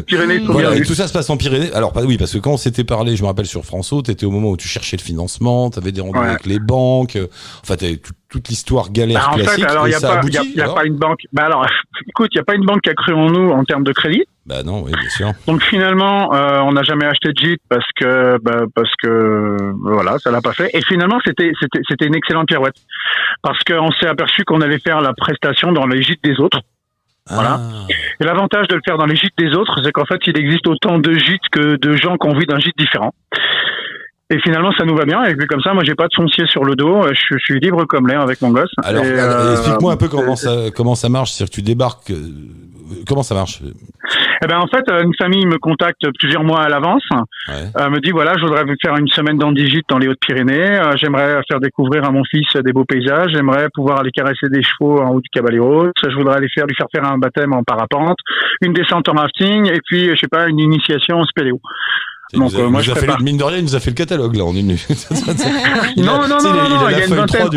Pyrénées, ils sont bien vus. Et tout ça se passe en Pyrénées. Alors oui, parce que quand on s'était parlé, je me rappelle sur France O, t'étais au moment où tu cherchais le financement, t'avais des rendez-vous avec les banques. Enfin, t'avais toute l'histoire galère classique. En fait, alors il y a pas une banque. Bah alors, écoute, il y a pas une banque qui a cru en nous en termes de crédit. Bah non, oui, bien sûr. Donc finalement, on n'a jamais acheté de gîte parce que voilà, ça l'a pas fait. Et finalement, c'était une excellente pirouette parce qu'on s'est aperçu qu'on allait faire la prestation dans les gîtes des autres. Voilà. Et l'avantage de le faire dans les gîtes des autres, c'est qu'en fait, il existe autant de gîtes que de gens qui ont vu d'un gîte différent. Et finalement, ça nous va bien. Et puis comme ça, moi, j'ai pas de foncier sur le dos. Je suis libre comme l'air avec mon gosse. Alors, explique-moi un peu comment ça marche. C'est-à-dire que tu débarques. Comment ça marche ? Eh ben en fait, une famille me contacte plusieurs mois à l'avance, me dit voilà, je voudrais faire une semaine d'Andigite dans les Hautes-Pyrénées, j'aimerais faire découvrir à mon fils des beaux paysages, j'aimerais pouvoir aller caresser des chevaux en haut du Caballeros, je voudrais lui faire faire un baptême en parapente, une descente en rafting et puis je sais pas, une initiation en spéléo. Donc moi je prépare. Mine de rien, il nous a fait le catalogue là, on est venu. Non, il y a une vingtaine.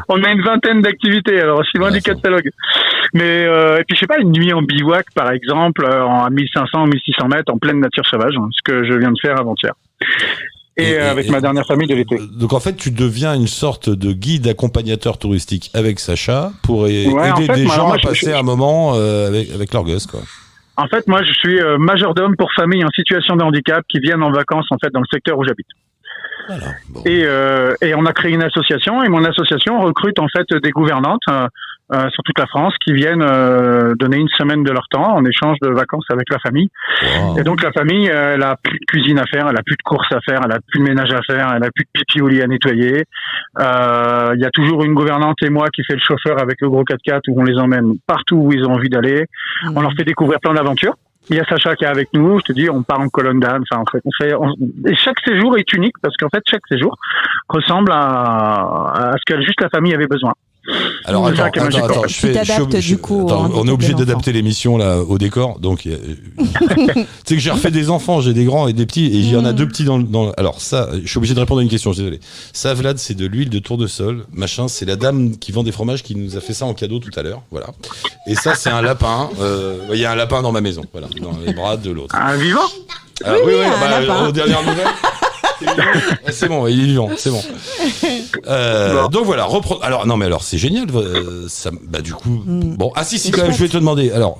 On a une vingtaine d'activités, alors c'est loin du catalogue. Mais et puis je sais pas, une nuit en bivouac par exemple, à 1500, 1600 mètres en pleine nature sauvage, ce que je viens de faire avant-hier. Et avec ma dernière famille de l'été. Donc en fait, tu deviens une sorte de guide accompagnateur touristique avec Sacha pour aider des gens à passer un moment avec leur gosse, quoi. En fait, moi, je suis majordome pour familles en situation de handicap qui viennent en vacances en fait dans le secteur où j'habite. Voilà, bon. Et on a créé une association et mon association recrute en fait des gouvernantes sur toute la France qui viennent donner une semaine de leur temps en échange de vacances avec la famille. Wow. Et donc la famille, elle a plus de cuisine à faire, elle a plus de courses à faire, elle a plus de ménage à faire, elle a plus de pipi au lit à nettoyer. Il y a toujours une gouvernante et moi qui fait le chauffeur avec le gros 4x4 où on les emmène partout où ils ont envie d'aller. On leur fait découvrir plein d'aventures. Il y a Sacha qui est avec nous, je te dis, on part en colonne d'âne, enfin, et chaque séjour est unique parce qu'en fait, chaque séjour ressemble à ce que juste la famille avait besoin. Alors attends, on est obligé d'adapter l'émission là au décor, donc tu sais que j'ai refait des enfants, j'ai des grands et des petits, et il y en a 2 petits dans. Alors ça, je suis obligé de répondre à une question, je suis désolé. Ça, Vlad, c'est de l'huile de tournesol, machin, c'est la dame qui vend des fromages qui nous a fait ça en cadeau tout à l'heure, voilà. Et ça, c'est un lapin. Il y a un lapin dans ma maison, voilà, dans les bras de l'autre. Un vivant. Oui, aux dernières nouvelles. C'est bon, il est vivant, c'est bon. Donc voilà, alors c'est génial. Ça, bah du coup, bon, si quand même, je vais te demander. Alors,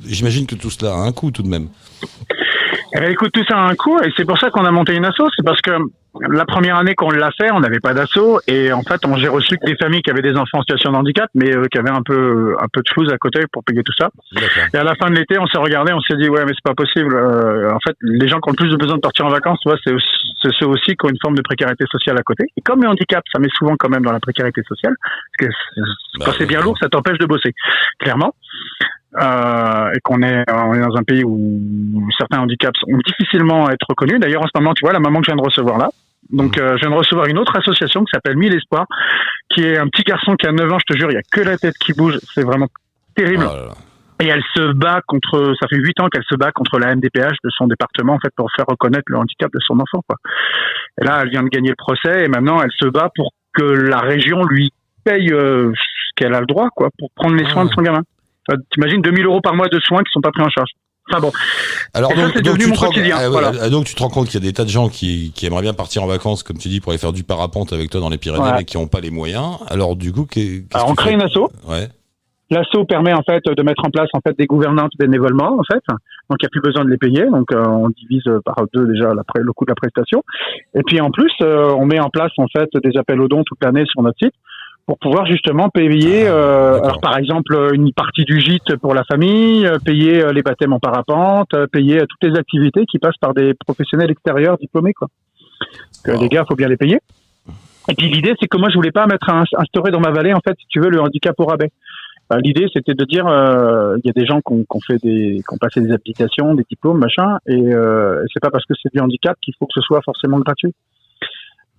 j'imagine que tout cela a un coût tout de même. Eh bien, écoute, tout ça a un coût et c'est pour ça qu'on a monté une asso. C'est parce que la première année qu'on l'a fait, on n'avait pas d'asso et en fait, j'ai reçu que des familles qui avaient des enfants en situation de handicap, mais qui avaient un peu de flouze à côté pour payer tout ça. D'accord. Et à la fin de l'été, on s'est regardé, on s'est dit ouais, mais c'est pas possible. En fait, les gens qui ont le plus de besoin de partir en vacances, tu vois, c'est ceux aussi qui ont une forme de précarité sociale à côté. Et comme le handicap, ça met souvent quand même dans la précarité sociale, parce que quand c'est bien lourd, ça t'empêche de bosser, clairement. Et qu'on est dans un pays où certains handicaps ont difficilement à être reconnus. D'ailleurs, en ce moment, tu vois, la maman que je viens de recevoir là, Donc, je viens de recevoir une autre association qui s'appelle 1000 Espoirs, qui est un petit garçon qui a 9 ans, je te jure, il y a que la tête qui bouge, c'est vraiment terrible. Oh là là. Et elle se bat ça fait 8 ans qu'elle se bat contre la MDPH de son département, en fait, pour faire reconnaître le handicap de son enfant, quoi. Et là, elle vient de gagner le procès, et maintenant, elle se bat pour que la région lui paye ce qu'elle a le droit, quoi, pour prendre les soins de son gamin. T'imagines 2000 € par mois de soins qui sont pas pris en charge. Enfin bon. Alors et ça, c'est devenu mon quotidien. Voilà. Donc tu te rends compte qu'il y a des tas de gens qui aimeraient bien partir en vacances, comme tu dis, pour aller faire du parapente avec toi dans les Pyrénées, mais qui n'ont pas les moyens. Alors du coup, alors on crée une asso. Ouais. L'asso permet en fait de mettre en place en fait des gouvernantes bénévolement en fait. Donc il n'y a plus besoin de les payer. Donc on divise par 2 déjà le coût de la prestation. Et puis en plus on met en place en fait des appels aux dons toute l'année sur notre site, pour pouvoir justement payer, alors par exemple une partie du gîte pour la famille, payer les baptêmes en parapente, payer toutes les activités qui passent par des professionnels extérieurs diplômés, quoi. Les gars, faut bien les payer. Et puis l'idée, c'est que moi, je voulais pas instaurer dans ma vallée, en fait, si tu veux, le handicap au rabais. L'idée, c'était de dire, il y a des gens qui ont passé des habilitations, des diplômes, machin, et c'est pas parce que c'est du handicap qu'il faut que ce soit forcément gratuit.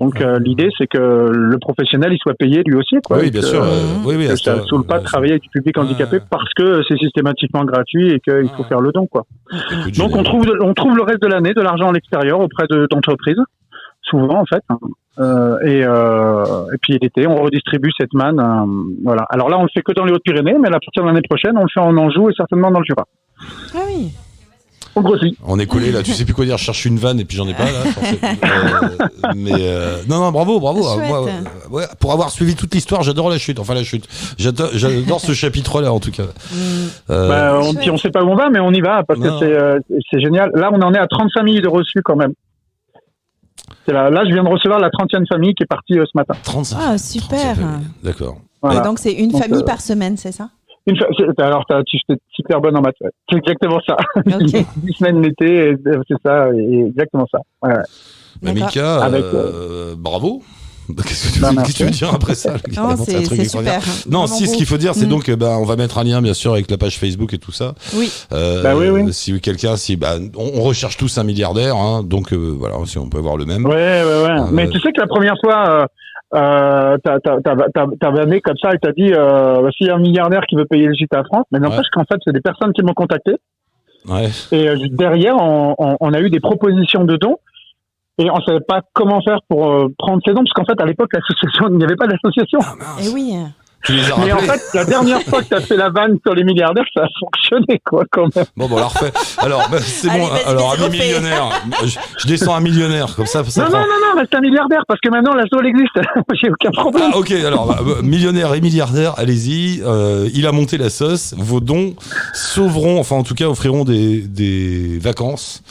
Donc l'idée, c'est que le professionnel il soit payé lui aussi, quoi. Oui, bien sûr. Oui, ça ne saoule pas de travailler avec du public handicapé parce que c'est systématiquement gratuit et qu'il faut faire le don, quoi. Donc on trouve le reste de l'année de l'argent à l'extérieur auprès d'entreprises, souvent en fait. Et puis l'été, on redistribue cette manne. Voilà. Alors là, on le fait que dans les Hautes-Pyrénées, mais à partir de l'année prochaine, on le fait en Anjou et certainement dans le Jura. Ah oui. On grossit. On est collé là, tu sais plus quoi dire, je cherche une vanne et puis j'en ai pas là. Non, bravo. Ouais, pour avoir suivi toute l'histoire, j'adore la chute. Enfin la chute. J'adore ce chapitre-là en tout cas. On sait pas où on va, mais on y va parce que c'est génial. Là, on en est à 30 familles de reçus quand même. Là, je viens de recevoir la 30e famille qui est partie ce matin. 35. Ah super. D'accord. Voilà. Et donc c'est une famille par semaine, c'est ça? Alors, tu es super bonne en maths. Ouais. C'est exactement ça. Okay. 10 semaines l'été, c'est ça, exactement ça. Ouais. Mika, bravo. Qu'est-ce que tu veux dire après ça? Non, c'est super. Non, si, ce qu'il faut dire, c'est donc, on va mettre un lien, bien sûr, avec la page Facebook et tout ça. Oui. Oui. Si quelqu'un, on recherche tous un milliardaire, hein, donc voilà, si on peut avoir le même. Ouais. Mais tu sais que la première fois, t'as vanné comme ça et t'as dit, s'il y a un milliardaire qui veut payer le gîte à France, mais n'empêche qu'en fait, c'est des personnes qui m'ont contacté. Ouais. Et derrière, on a eu des propositions de dons. Et on savait pas comment faire pour prendre ces dons, parce qu'en fait, à l'époque, l'association, il n'y avait pas d'association. Et oui. Mais en fait, la dernière fois que tu as fait la vanne sur les milliardaires, ça a fonctionné, quoi, quand même. Bon, on la refait. Alors, c'est bon. Alors, ami millionnaire. Je descends un millionnaire, comme ça. Non, reste un milliardaire, parce que maintenant, l'asso, elle existe. J'ai aucun problème. Ah, ok. Alors, millionnaire et milliardaire, allez-y. Il a monté la sauce. Vos dons sauveront, enfin, en tout cas, offriront des vacances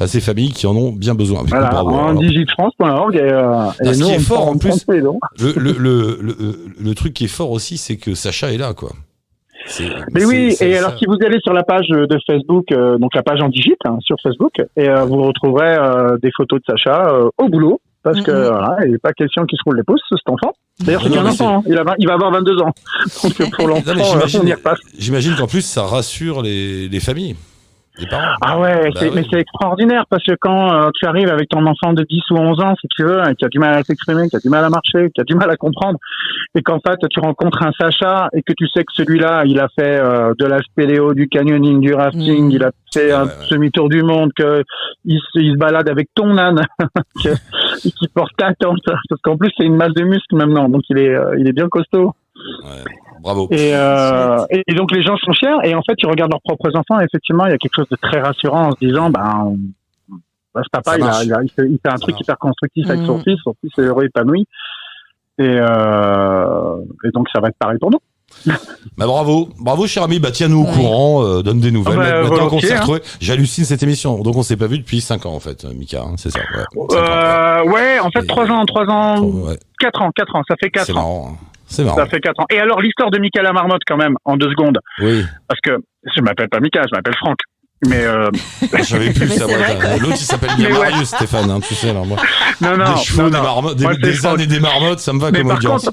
à ces familles qui en ont bien besoin. Voilà, en digitfrance.org. Et ce nous, qui est fort, en plus, le truc qui est fort aussi, c'est que Sacha est là, quoi. Alors si vous allez sur la page de Facebook, donc la page en digit sur Facebook, et vous retrouverez des photos de Sacha au boulot, parce que il n'est pas question qu'il se roule les pouces, cet enfant. D'ailleurs, c'est qu'un enfant, il va avoir 22 ans. Donc pour l'enfant, on y repasse. J'imagine qu'en plus, ça rassure les familles. Ah ouais, mais c'est extraordinaire parce que quand tu arrives avec ton enfant de 10 ou 11 ans, si tu veux, qui a du mal à s'exprimer, qui a du mal à marcher, qui a du mal à comprendre, et qu'en fait tu rencontres un Sacha et que tu sais que celui-là, il a fait de la spéléo, du canyoning, du rafting, il a fait un semi-tour du monde, que il se balade avec ton âne, qui porte ta tente, parce qu'en plus c'est une masse de muscles maintenant, donc il est bien costaud. Ouais. Bravo. Et donc les gens sont fiers et en fait ils regardent leurs propres enfants et effectivement il y a quelque chose de très rassurant en se disant ce papa il fait un truc hyper constructif avec son fils est heureux, épanoui et donc ça va être pareil pour nous. Bravo cher ami, tiens-nous au courant, donne des nouvelles. Maintenant qu'on s'est retrouvés, j'hallucine cette émission. Donc on s'est pas vu depuis 5 ans en fait, Mika, c'est ça. En fait 3 ans, 4 ans, ça fait 4 ans. Marrant. C'est marrant. Ça fait 4 ans. Et alors, l'histoire de Mika la marmotte, quand même, en 2 secondes. Oui. Parce que je m'appelle pas Mika, je m'appelle Franck. Mais je savais plus ça. L'autre il s'appelle bien Marius, Stéphane, hein, tu sais alors moi. Non, des chevaux, des marmottes, des ânes et des marmottes, ça me va comme audience.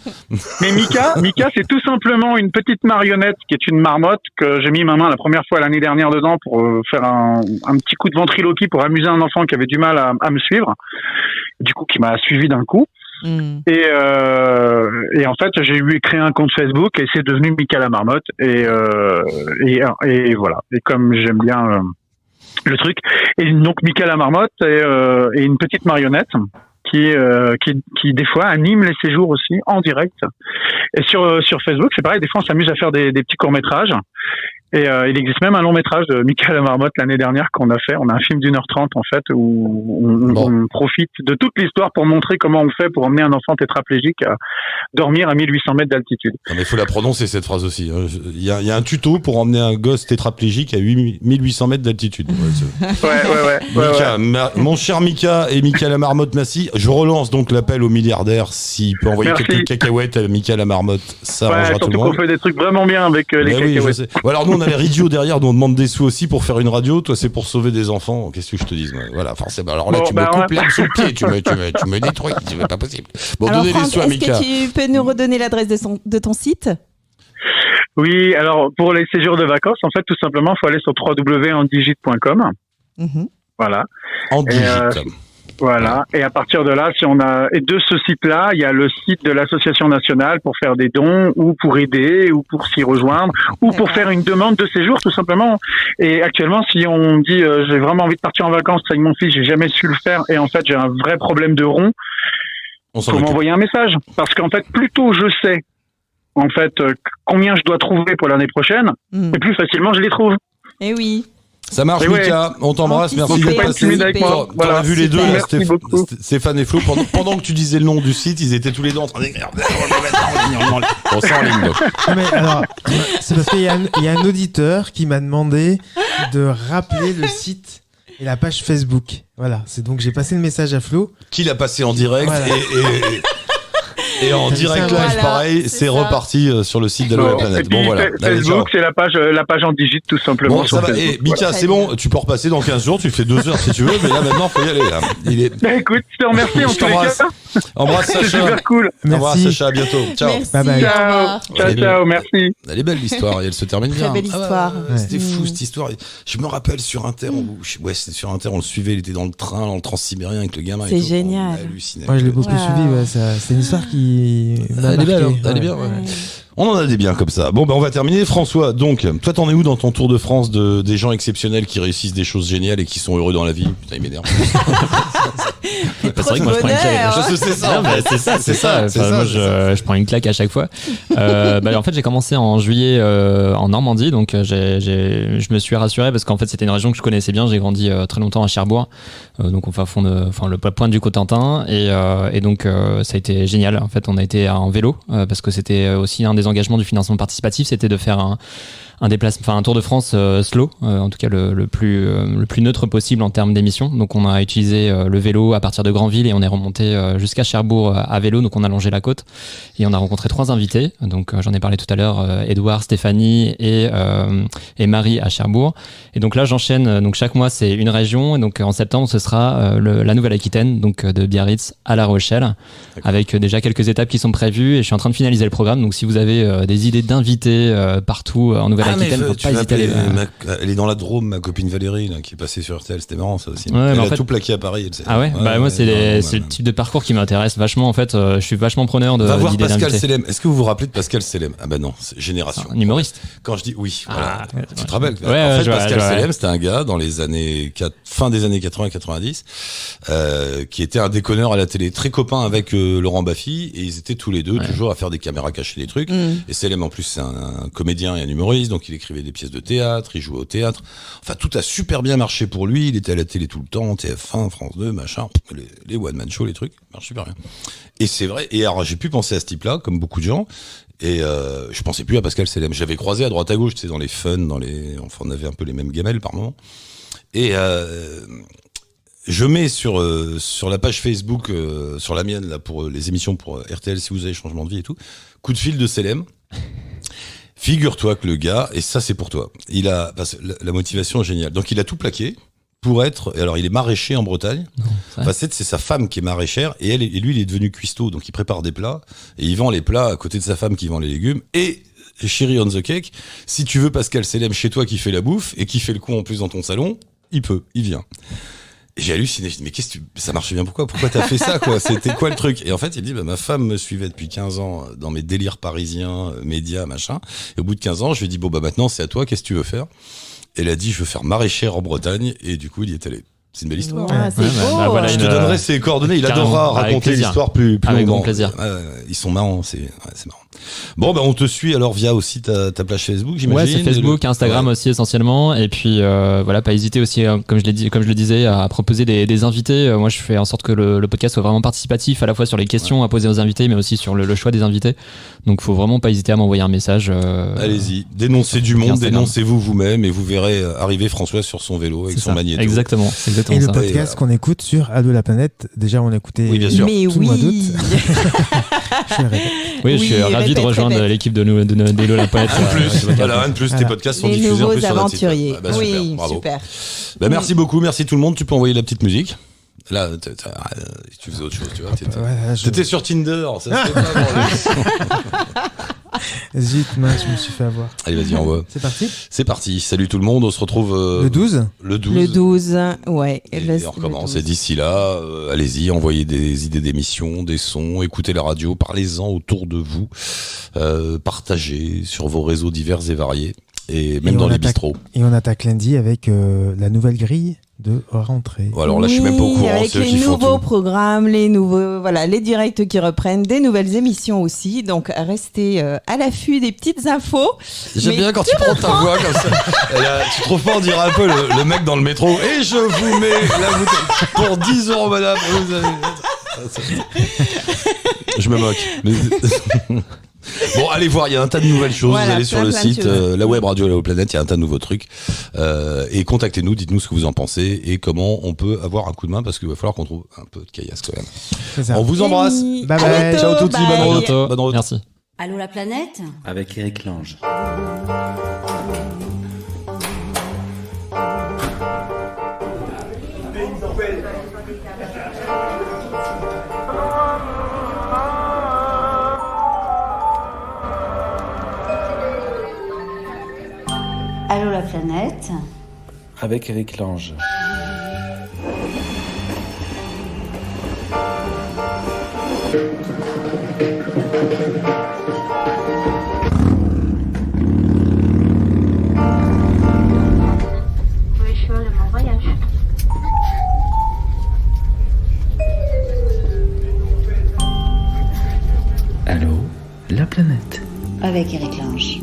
Mais Mika, c'est tout simplement une petite marionnette qui est une marmotte que j'ai mis ma main la première fois l'année dernière dedans pour faire un petit coup de ventriloquie pour amuser un enfant qui avait du mal à me suivre. Du coup, qui m'a suivi d'un coup. Et en fait, j'ai créé un compte Facebook et c'est devenu Mika la marmotte et voilà. Et comme j'aime bien le truc, et donc Mika la marmotte est une petite marionnette qui des fois anime les séjours aussi en direct. Et sur Facebook, c'est pareil. Des fois, on s'amuse à faire des petits courts métrages. Et il existe même un long métrage de Mika la marmotte l'année dernière qu'on a fait. On a un film d'1h30 en fait où on profite de toute l'histoire pour montrer comment on fait pour emmener un enfant tétraplégique à dormir à 1800 mètres d'altitude. Non mais il faut la prononcer cette phrase aussi. Il y a un tuto pour emmener un gosse tétraplégique à 1800 mètres d'altitude. Ouais. Mika, mon cher Mika et Mika la marmotte Massy, je relance donc l'appel aux milliardaires s'il peut envoyer quelques cacahuètes à Mika la marmotte, ça arrangera tout le monde. Surtout qu'on fait des trucs vraiment bien avec les cacahuètes. Oui, je sais. Alors nous on a les idiots derrière, nous on demande des sous aussi pour faire une radio. Toi c'est pour sauver des enfants. Qu'est-ce que je te dis? Voilà, forcément. Alors là tu me coupes l'herbe sous le pied, tu me détruis, c'est pas possible. Bon, alors, donnez Franck, les sous à Mika. est-ce que tu peux nous redonner l'adresse de ton site? Oui, alors pour les séjours de vacances, en fait tout simplement, il faut aller sur www.andigite.com. Voilà. Andigite. Voilà. Et à partir de là, et de ce site-là, il y a le site de l'association nationale pour faire des dons ou pour aider ou pour s'y rejoindre ou pour faire une demande de séjour tout simplement. Et actuellement, si on dit j'ai vraiment envie de partir en vacances avec mon fils, j'ai jamais su le faire et en fait j'ai un vrai problème de rond, faut m'envoyer un message parce qu'en fait plus tôt je sais en fait combien je dois trouver pour l'année prochaine, et plus facilement je les trouve. Eh oui. Ça marche, Mika. On t'embrasse. Merci d'être passé. T'as vu les deux, Stéphane et Flo. Pendant que tu disais le nom du site, ils étaient tous les deux en train de dire on s'en ligne. Mais alors, c'est parce qu'il y a un auditeur qui m'a demandé de rappeler le site et la page Facebook. Voilà. C'est donc j'ai passé le message à Flo. Qui l'a passé en direct et en direct live, pareil, c'est reparti sur le site d'Allo la planète. Bon, voilà. Facebook, c'est la page en digite, tout simplement. Bon, ça va. Et Mika, c'est bon, tu peux repasser dans 15 jours, tu fais 2 heures si tu veux, mais là, maintenant, faut y aller, là. Écoute, je te remercie, en tous les cas. Embrasse Sacha. C'est super cool. Embrasse Sacha, à bientôt. Ciao. Bye bye. Ciao, merci. Elle est belle, l'histoire, et elle se termine bien. Très belle histoire. C'était fou, cette histoire. Je me rappelle sur Inter, c'était sur Inter, on le suivait, il était dans le train, dans le transsibérien avec le gamin. C'est génial. Moi, je l'ai beaucoup suivi, c'est une histoire qui elle est bien, ouais. On en a des biens comme ça. Bon, on va terminer. François, donc, toi, t'en es où dans ton tour de France des gens exceptionnels qui réussissent des choses géniales et qui sont heureux dans la vie? Putain, il m'énerve. C'est vrai que moi, je prends une claque. C'est ça. Moi, je prends une claque à chaque fois. En fait, j'ai commencé en juillet en Normandie, donc je me suis rassuré parce qu'en fait, c'était une région que je connaissais bien. J'ai grandi très longtemps à Cherbourg, donc le pointe du Cotentin, et donc ça a été génial. En fait, on a été en vélo parce que c'était aussi un des engagements du financement participatif, c'était de faire un tour de France slow, en tout cas le plus neutre possible en termes d'émissions. Donc on a utilisé le vélo à partir de Granville et on est remonté jusqu'à Cherbourg à vélo, donc on a longé la côte et on a rencontré 3 invités. Donc j'en ai parlé tout à l'heure, Edouard, Stéphanie et Marie à Cherbourg. Et donc là j'enchaîne, donc chaque mois c'est une région, et donc en septembre ce sera la Nouvelle-Aquitaine, donc de Biarritz à La Rochelle, avec déjà quelques étapes qui sont prévues et je suis en train de finaliser le programme. Donc si vous avez des idées d'invités partout en Nouvelle-Aquitaine, elle est dans la Drôme, ma copine Valérie, là, qui est passée sur RTL, c'était marrant ça aussi. Elle a tout plaqué à Paris. Ah ouais, moi c'est le type de parcours qui m'intéresse vachement en fait. Je suis vachement preneur de. Va voir Pascal Selem. Est-ce que vous vous rappelez de Pascal Selem? Ah bah non, c'est Génération. Un humoriste. Quand je dis oui, voilà. Tu te rappelles? En fait, Pascal Selem, c'était un gars dans les années fin des années 80-90, qui était un déconneur à la télé, très copain avec Laurent Baffy, et ils étaient tous les deux toujours à faire des caméras cachées des trucs. Et Selem en plus c'est un comédien et un humoriste. Donc il écrivait des pièces de théâtre, il jouait au théâtre. Enfin, tout a super bien marché pour lui. Il était à la télé tout le temps, TF1, France 2, machin, les one-man show, les trucs, marchent super bien. Et c'est vrai. Et alors, j'ai pu penser à ce type-là, comme beaucoup de gens. Et je pensais plus à Pascal Selem. J'avais croisé à droite à gauche, tu sais, dans les fun, enfin, on avait un peu les mêmes gamelles par moment. Et je mets sur la page Facebook, sur la mienne là, pour les émissions pour RTL, si vous avez changement de vie et tout, coup de fil de Selem. Figure-toi que le gars, et ça c'est pour toi, parce que la motivation est géniale. Donc il a tout plaqué pour être, alors il est maraîcher en Bretagne. Enfin, c'est sa femme qui est maraîchère et lui il est devenu cuistot, donc il prépare des plats et il vend les plats à côté de sa femme qui vend les légumes. Et Chérie on the cake, si tu veux Pascal Selem chez toi qui fait la bouffe et qui fait le con en plus dans ton salon, il vient. Et j'ai halluciné, je dis mais ça marche bien pourquoi t'as fait ça quoi, c'était quoi le truc? Et en fait il dit ma femme me suivait depuis 15 ans dans mes délires parisiens, médias, machin, et au bout de 15 ans je lui ai dit maintenant c'est à toi, qu'est-ce que tu veux faire? Elle a dit je veux faire maraîchère en Bretagne et du coup il y est allé. C'est une belle histoire. C'est beau. Voilà, je te donnerai ses coordonnées. Il adorera raconter l'histoire plus avec longuement. Grand plaisir. Ils sont marrants, c'est marrant. Bon, on te suit alors via aussi ta page Facebook, j'imagine. Ouais, c'est Facebook, Instagram aussi essentiellement. Et puis pas hésiter aussi, comme je le disais, à proposer des invités. Moi, je fais en sorte que le podcast soit vraiment participatif, à la fois sur les questions à poser aux invités, mais aussi sur le choix des invités. Donc, faut vraiment pas hésiter à m'envoyer un message. Allez-y, dénoncez du monde, dénoncez-vous vous-même, et vous verrez arriver François sur son vélo avec son magnéto. Exactement, c'est exactement et ça. Le podcast qu'on écoute sur Allô la planète, déjà on écoutait oui, bien sûr. Mais tout le mois d'août. Je suis ravi de rejoindre l'équipe d'Hello la planète. En plus, rien de plus, tes podcasts sont diffusés en plus sur notre site. Les nouveaux aventuriers. Oui, bravo. Super. Merci beaucoup, merci tout le monde. Tu peux envoyer la petite musique. Là, tu faisais autre chose, tu vois. T'étais sur Tinder, ça se fait pas. Zut, mince, je me suis fait avoir. Allez, vas-y, envoie. C'est parti. C'est parti. Salut tout le monde, on se retrouve le 12. Le 12, ouais. Et on recommence. Et d'ici là, allez-y, envoyez des idées d'émissions, des sons, écoutez la radio, parlez-en autour de vous, partagez sur vos réseaux divers et variés, et même dans les bistrots. Et on attaque lundi avec la nouvelle grille de rentrée. Alors là, je suis même pas au courant. Avec les nouveaux programmes, les directs qui reprennent, des nouvelles émissions aussi. Donc, restez à l'affût des petites infos. J'aime bien quand tu prends ta voix comme ça. Tu trouves pas, on dirait un peu le mec dans le métro. Et je vous mets la bouteille pour 10 €, madame. Je me moque. Bon, allez voir, il y a un tas de nouvelles choses. Vous allez sur le site, la web radio Hello Planète, il y a un tas de nouveaux trucs. Et contactez-nous, dites-nous ce que vous en pensez et comment on peut avoir un coup de main, parce qu'il va falloir qu'on trouve un peu de caillasse quand même. On vous embrasse. Bye bye. Ciao tout le monde. Bonne route. Merci. Allô la planète? Avec Eric Lange. Allô la planète? Avec Eric Lange. Allô, la planète. Avec Eric Lange.